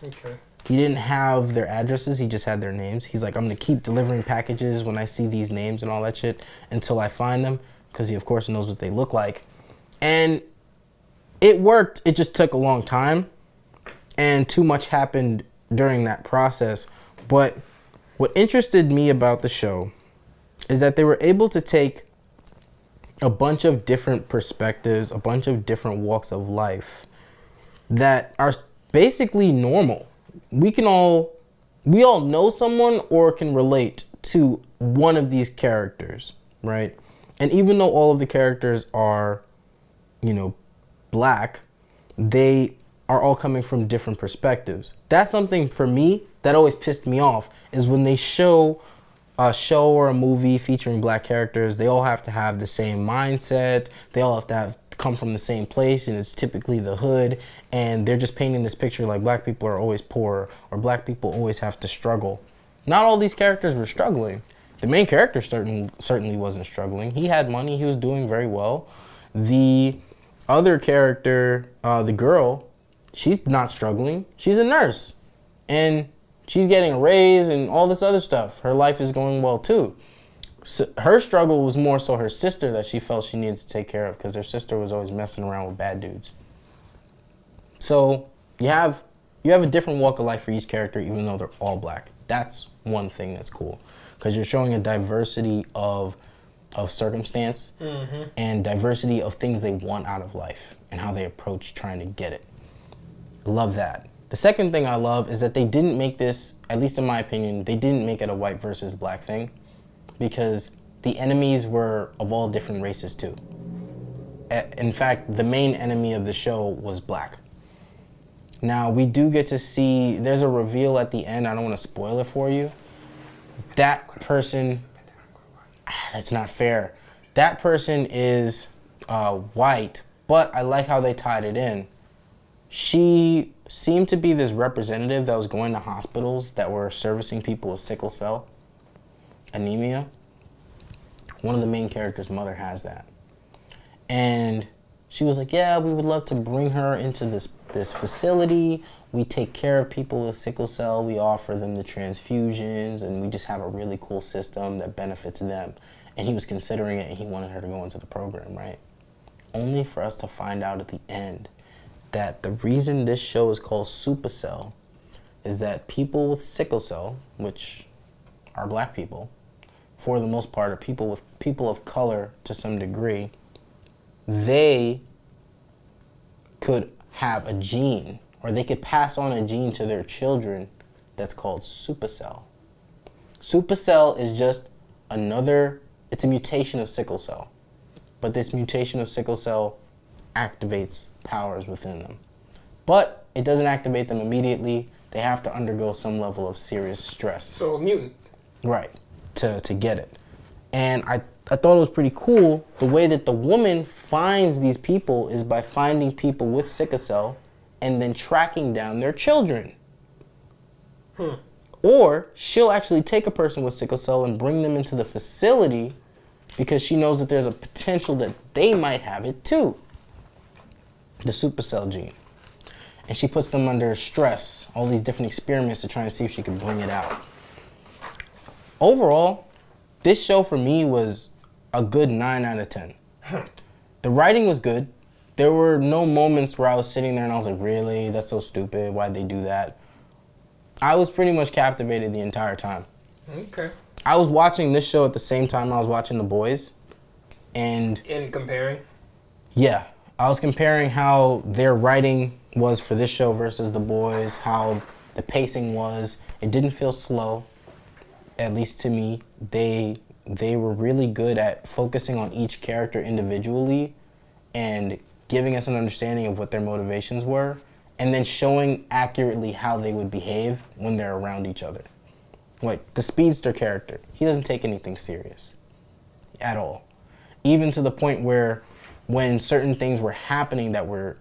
Okay. He didn't have their addresses, he just had their names. He's like, I'm going to keep delivering packages when I see these names and all that shit until I find them, because he, of course, knows what they look like. And it worked, it just took a long time, and too much happened during that process. But what interested me about the show is that they were able to take a bunch of different perspectives, a bunch of different walks of life that are basically normal. We all know someone or can relate to one of these characters, right? And even though all of the characters are, black, they are all coming from different perspectives. That's something for me that always pissed me off, is when they show a show or a movie featuring black characters, they all have to have the same mindset, they all have to come from the same place, and it's typically the hood, and they're just painting this picture like black people are always poor or black people always have to struggle. Not all these characters were struggling. The main character certainly wasn't struggling. He had money, he was doing very well. The other character, the girl, she's not struggling. She's a nurse, and she's getting a raise and all this other stuff. Her life is going well too. So her struggle was more so her sister that she felt she needed to take care of, because her sister was always messing around with bad dudes. So you have a different walk of life for each character, even though they're all black. That's one thing that's cool, because you're showing a diversity of circumstance and diversity of things they want out of life and how they approach trying to get it. Love that. The second thing I love is that they didn't make this, at least in my opinion, they didn't make it a white versus black thing, because the enemies were of all different races too. In fact, the main enemy of the show was black. Now, we do get to see, there's a reveal at the end, I don't want to spoil it for you. That person, that's not fair. That person is white, but I like how they tied it in. She seemed to be this representative that was going to hospitals that were servicing people with sickle cell anemia. One of the main characters' mother has that. And she was like, yeah, we would love to bring her into this facility. We take care of people with sickle cell. We offer them the transfusions, and we just have a really cool system that benefits them. And he was considering it, and he wanted her to go into the program, right? Only for us to find out at the end that the reason this show is called Supacell is that people with sickle cell, which are black people, for the most part, are people of color to some degree, they could have a gene, or they could pass on a gene to their children that's called Supacell. Supacell is just it's a mutation of sickle cell. But this mutation of sickle cell activates powers within them. But it doesn't activate them immediately. They have to undergo some level of serious stress. So a mutant. Right, to get it. And I thought it was pretty cool. The way that the woman finds these people is by finding people with sickle cell and then tracking down their children. Or she'll actually take a person with sickle cell and bring them into the facility because she knows that there's a potential that they might have it too. The Supacell gene. And she puts them under stress, all these different experiments to try and see if she can bring it out. Overall, this show for me was a good 9 out of 10. The writing was good. There were no moments where I was sitting there and I was like, really? That's so stupid. Why'd they do that? I was pretty much captivated the entire time. Okay. I was watching this show at the same time I was watching The Boys. And in comparing? Yeah. I was comparing how their writing was for this show versus The Boys, how the pacing was. It didn't feel slow, at least to me. They were really good at focusing on each character individually and giving us an understanding of what their motivations were, and then showing accurately how they would behave when they're around each other. Like the speedster character, he doesn't take anything serious. at all. Even to the point where when certain things were happening where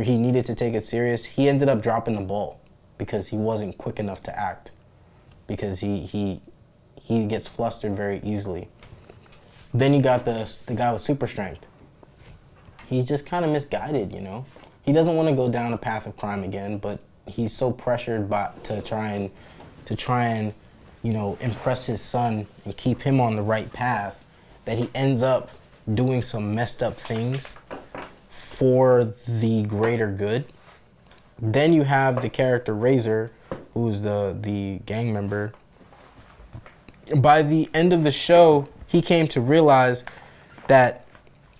he needed to take it serious, he ended up dropping the ball because he wasn't quick enough to act. Because he gets flustered very easily. Then you got the guy with super strength. He's just kind of misguided, you know. He doesn't want to go down a path of crime again, but he's so pressured to try and you know, impress his son and keep him on the right path that he ends up doing some messed up things for the greater good. Then you have the character Razor, who's the gang member. By the end of the show, he came to realize that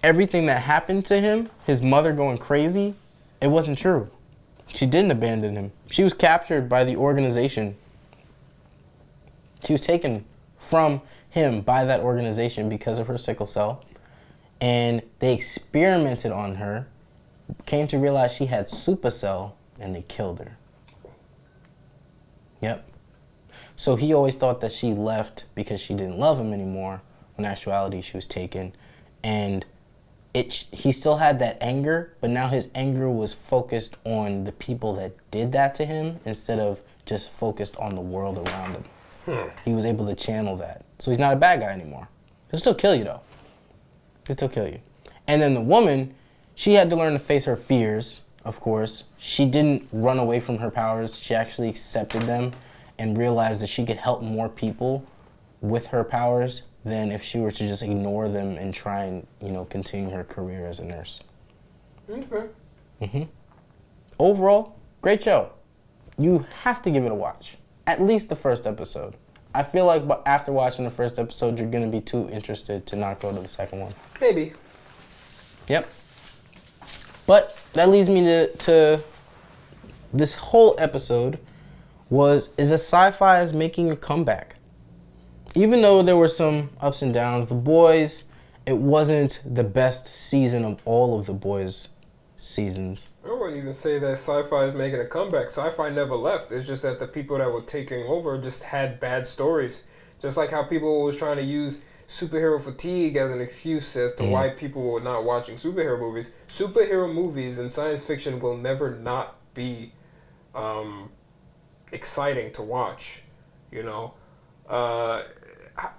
everything that happened to him, his mother going crazy, it wasn't true. She didn't abandon him. She was captured by the organization. She was taken from him by that organization because of her sickle cell. And they experimented on her, came to realize she had Supacell, and they killed her. Yep. So he always thought that she left because she didn't love him anymore, when in actuality she was taken. And he still had that anger, but now his anger was focused on the people that did that to him instead of just focused on the world around him. He was able to channel that. So he's not a bad guy anymore. He'll still kill you, though. He'll still kill you. And then the woman, she had to learn to face her fears, of course. She didn't run away from her powers. She actually accepted them and realized that she could help more people with her powers than if she were to just ignore them and try and, you know, continue her career as a nurse. Okay. Overall, great show. You have to give it a watch. At least the first episode. I feel like after watching the first episode, you're going to be too interested to not go to the second one. Maybe. Yep. But that leads me to this whole episode is a Sci-Fi is making a comeback. Even though there were some ups and downs, The Boys, it wasn't the best season of all of The Boys seasons. I wouldn't even say that Sci-Fi is making a comeback. Sci-Fi never left. It's just that the people that were taking over just had bad stories. Just like how people was trying to use superhero fatigue as an excuse as to why people were not watching superhero movies. Superhero movies and science fiction will never not be exciting to watch. You know,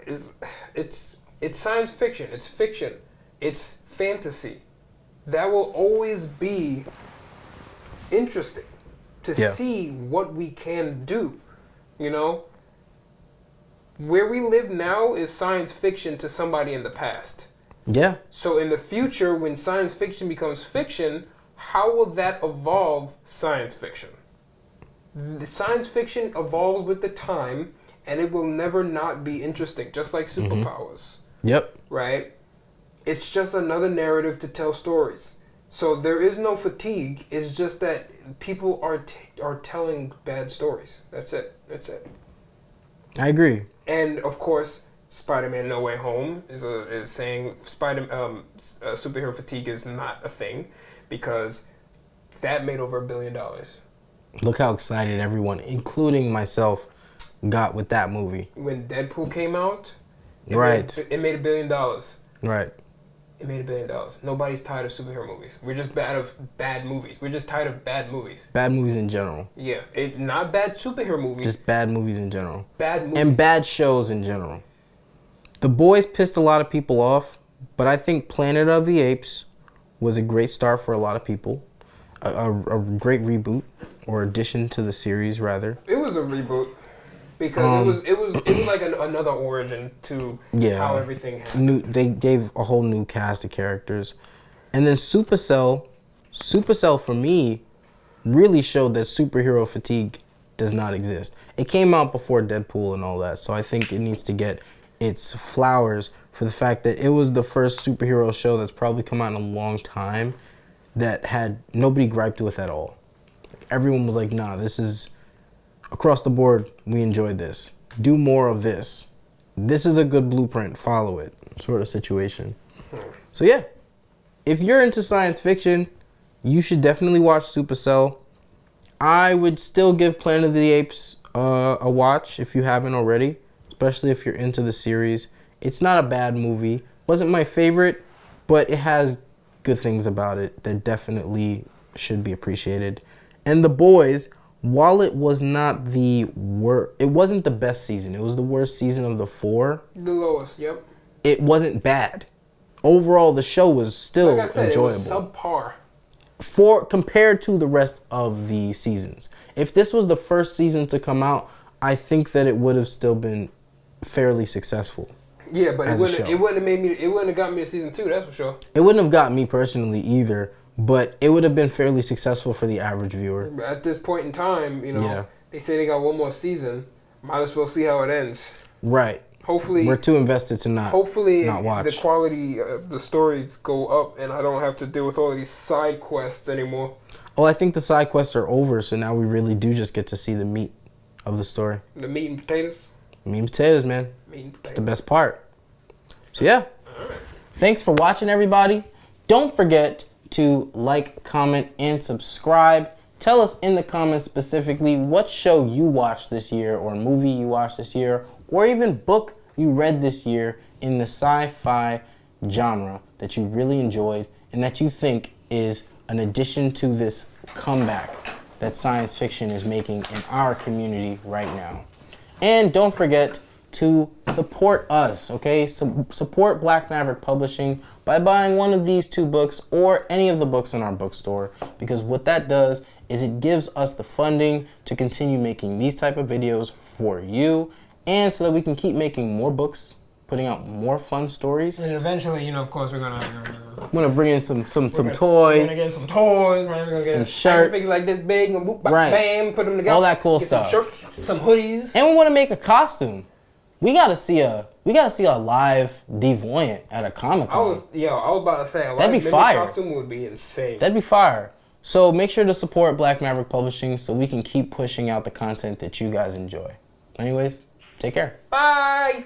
it's science fiction. It's fiction. It's fantasy. That will always be interesting to see what we can do. You know, where we live now is science fiction to somebody in the past. Yeah. So in the future, when science fiction becomes fiction, how will that evolve science fiction? The science fiction evolves with the time, and it will never not be interesting, just like superpowers. Yep. Right? It's just another narrative to tell stories. So there is no fatigue. It's just that people are telling bad stories. That's it. I agree. And of course, Spider-Man: No Way Home is saying superhero fatigue is not a thing because that made over $1 billion. Look how excited everyone, including myself, got with that movie. When Deadpool came out, it made $1 billion. Right. It made $1 billion. Nobody's tired of superhero movies. We're just bad movies. We're just tired of bad movies. Bad movies in general. Yeah, not bad superhero movies. Just bad movies in general. Bad movies. And bad shows in general. The Boys pissed a lot of people off, but I think Planet of the Apes was a great start for a lot of people. A great reboot, or addition to the series, rather. It was a reboot. Because it was like another origin to how everything happened. They gave a whole new cast of characters. And then Supacell for me really showed that superhero fatigue does not exist. It came out before Deadpool and all that, so I think it needs to get its flowers for the fact that it was the first superhero show that's probably come out in a long time that had nobody griped with at all. Everyone was like, nah, this is... Across the board, we enjoyed this. Do more of this. This is a good blueprint. Follow it, sort of situation. So yeah, if you're into science fiction, you should definitely watch Supacell. I would still give Planet of the Apes a watch if you haven't already, especially if you're into the series. It's not a bad movie. Wasn't my favorite, but it has good things about it that definitely should be appreciated. And The Boys, while it was not it wasn't the best season. It was the worst season of the 4. The lowest, yep. It wasn't bad. Overall, the show was still Like I said, enjoyable. it was subpar. Compared to the rest of the seasons. If this was the first season to come out, I think that it would have still been fairly successful. Yeah, but as a show. it wouldn't have made me. It wouldn't have got me a season 2. That's for sure. It wouldn't have got me personally either, but it would have been fairly successful for the average viewer. At this point in time, Yeah. they say they got one more season. Might as well see how it ends. Right. Hopefully, We're too invested to not watch. The quality of the stories go up, and I don't have to deal with all these side quests anymore. Well, I think the side quests are over, so now we really do just get to see the meat of the story. The meat and potatoes. Meat and potatoes, man. Meat and potatoes. It's the best part. So yeah, thanks for watching, everybody. Don't forget to like, comment, and subscribe. Tell us in the comments specifically what show you watched this year, or movie you watched this year, or even book you read this year in the sci-fi genre that you really enjoyed and that you think is an addition to this comeback that science fiction is making in our community right now. And don't forget to support us, okay? Support Black Maverick Publishing by buying one of these 2 books or any of the books in our bookstore, because what that does is it gives us the funding to continue making these type of videos for you, and so that we can keep making more books, putting out more fun stories. And eventually, of course, we're gonna bring in some toys. We're gonna get some toys. Right? We're gonna get some shirts, things like this big, and boop, right? Bam, put them together. All that cool get stuff. Some shirts, some hoodies, and we want to make a costume. We gotta see a live Devoyant at a Comic-Con. I was about to say a That'd live be fire. costume would be insane. That'd be fire. So make sure to support Black Maverick Publishing so we can keep pushing out the content that you guys enjoy. Anyways, take care. Bye.